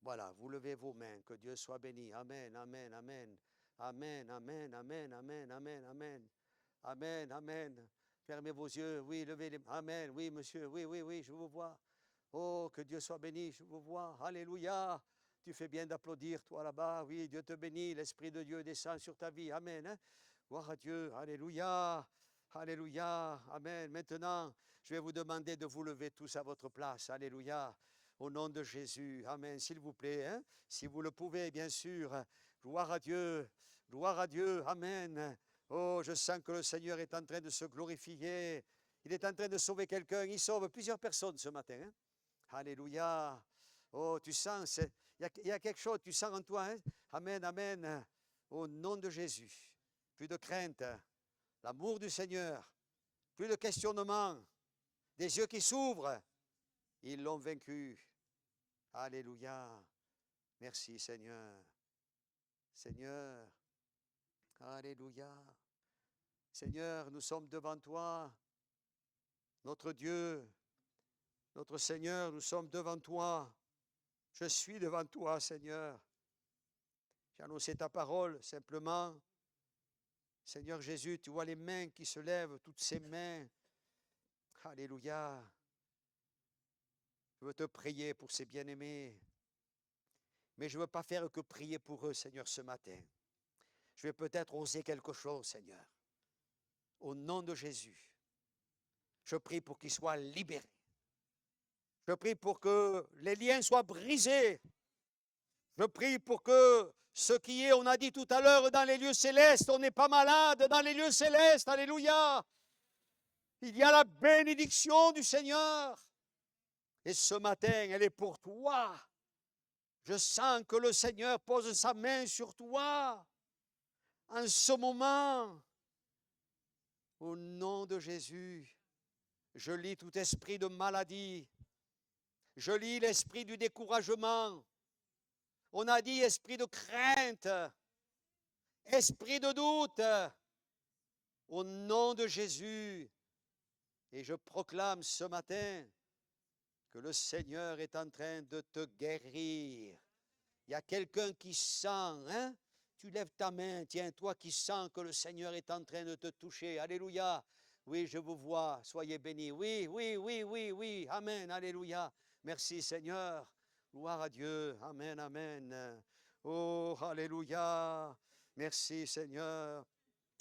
Speaker 3: Voilà, vous levez vos mains, que Dieu soit béni. Amen, amen, amen. Amen, amen, amen, amen, amen, amen. Amen, amen. Fermez vos yeux. Oui, levez les mains. Amen. Oui, monsieur. Oui, oui, oui, je vous vois. Oh, que Dieu soit béni, je vous vois. Alléluia. Tu fais bien d'applaudir, toi là-bas. Oui, Dieu te bénit. L'Esprit de Dieu descend sur ta vie. Amen. Hein? Gloire à Dieu. Alléluia. Alléluia. Amen. Maintenant, je vais vous demander de vous lever tous à votre place. Alléluia. Au nom de Jésus. Amen. S'il vous plaît. Hein? Si vous le pouvez, bien sûr. Gloire à Dieu. Gloire à Dieu. Amen. Oh, je sens que le Seigneur est en train de se glorifier. Il est en train de sauver quelqu'un. Il sauve plusieurs personnes ce matin. Hein? Alléluia. Oh, tu sens, il y a quelque chose, tu sens en toi. Hein? Amen, amen. Au nom de Jésus. Plus de crainte. L'amour du Seigneur. Plus de questionnement. Des yeux qui s'ouvrent. Ils l'ont vaincu. Alléluia. Merci Seigneur. Seigneur. Alléluia. Seigneur, nous sommes devant toi. Notre Dieu, notre Seigneur, nous sommes devant toi. Je suis devant toi, Seigneur. J'ai annoncé ta parole simplement. Seigneur Jésus, tu vois les mains qui se lèvent, toutes ces mains. Alléluia. Je veux te prier pour ces bien-aimés. Mais je ne veux pas faire que prier pour eux, Seigneur, ce matin. Je vais peut-être oser quelque chose, Seigneur. Au nom de Jésus, je prie pour qu'ils soient libérés. Je prie pour que les liens soient brisés. Je prie pour que ce qui est, on a dit tout à l'heure, dans les lieux célestes, on n'est pas malade dans les lieux célestes. Alléluia. Il y a la bénédiction du Seigneur. Et ce matin, elle est pour toi. Je sens que le Seigneur pose sa main sur toi. En ce moment, au nom de Jésus, je lis tout esprit de maladie. Je lis l'esprit du découragement. On a dit esprit de crainte, esprit de doute. Au nom de Jésus, Et je proclame ce matin que le Seigneur est en train de te guérir. Il y a quelqu'un qui sent, hein? Tu lèves ta main, tiens, toi qui sens que le Seigneur est en train de te toucher. Alléluia. Oui, je vous vois, soyez bénis. Oui, oui, oui, oui, oui. Amen, alléluia. Merci Seigneur. Gloire à Dieu. Amen, amen. Oh, alléluia. Merci Seigneur.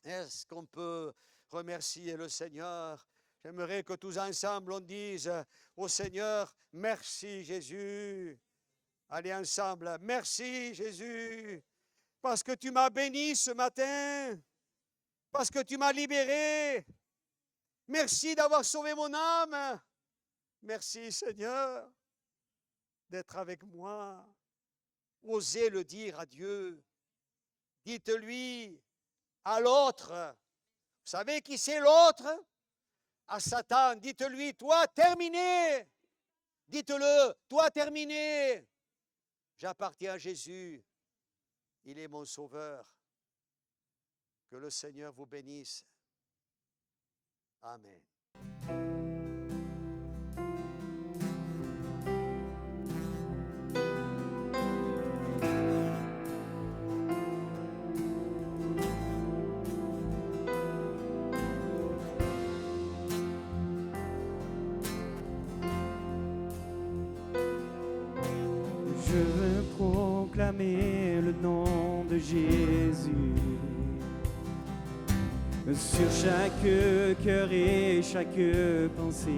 Speaker 3: Est-ce qu'on peut remercier le Seigneur? J'aimerais que tous ensemble on dise au Seigneur, merci Jésus. Allez ensemble, merci Jésus, parce que tu m'as béni ce matin, parce que tu m'as libéré. Merci d'avoir sauvé mon âme. Merci Seigneur d'être avec moi. Osez le dire à Dieu. Dites-lui à l'autre. Vous savez qui c'est l'autre? À Satan. Dites-lui, toi terminé. Dites-le, toi terminé. J'appartiens à Jésus. Il est mon sauveur. Que le Seigneur vous bénisse. Amen.
Speaker 1: Je veux proclamer le nom de Jésus sur chaque cœur et chaque pensée,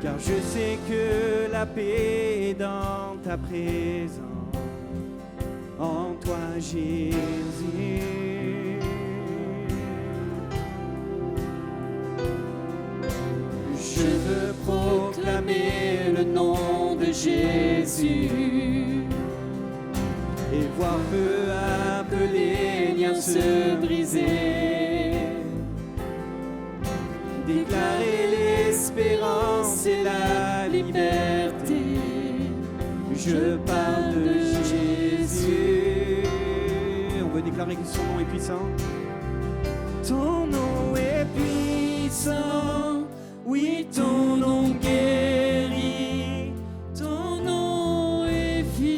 Speaker 1: car je sais que la paix est dans ta présence, en toi Jésus.
Speaker 2: Je veux proclamer le nom de Jésus
Speaker 1: Et voir peu à peu les liens se briser, déclarer l'espérance et la liberté. Je parle de Jésus. On veut déclarer que son nom est puissant. Ton nom est puissant, oui, ton nom guérit, ton nom est vie.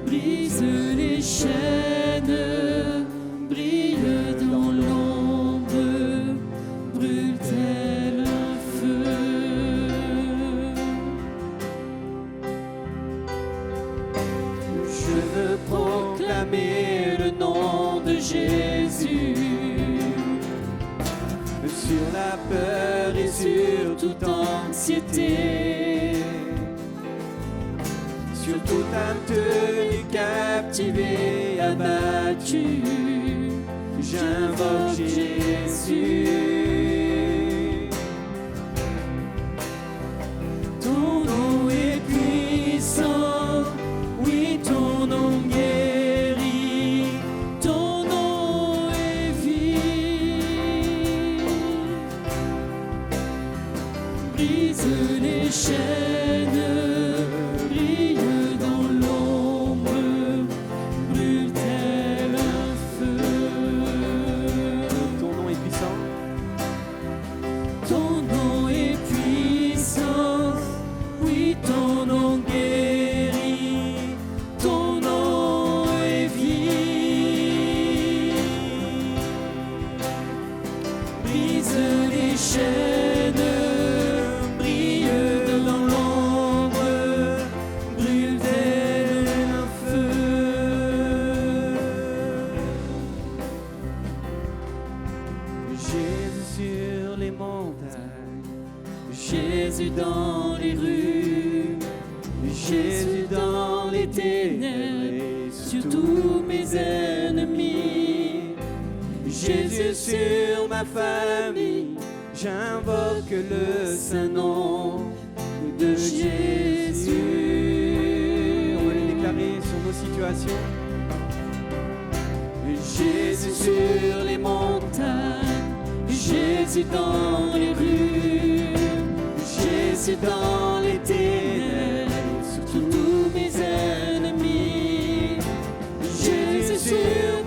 Speaker 1: Brise les chaînes, brille dans l'ombre, brûle tel un feu. Je veux proclamer le nom de Jésus sur la peur et sur toute anxiété, sur toute intenue captivée, abattue. J'invoque Jésus. Ton nom est puissant, oui, ton nom guérit, ton nom est vie. Brise les chaînes, brille dans l'ombre, brûle tel un feu. Ton nom est puissant. Ton nom est puissant, oui, ton nom guérit, ton nom est vie. Brise les chaînes, brille dans l'ombre, brûle tel un feu. Jésus sur les montagnes, Jésus dans les rues, Jésus dans les ténèbres, sur tous mes ennemis. Jésus sur ma famille, j'invoque le saint nom de Jésus. On va les déclarer sur nos situations. Jésus sur les montagnes, Jésus dans les rues, Jésus dans les ténèbres, sur tous mes ennemis. Jésus sur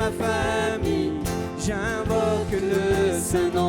Speaker 2: Saint nom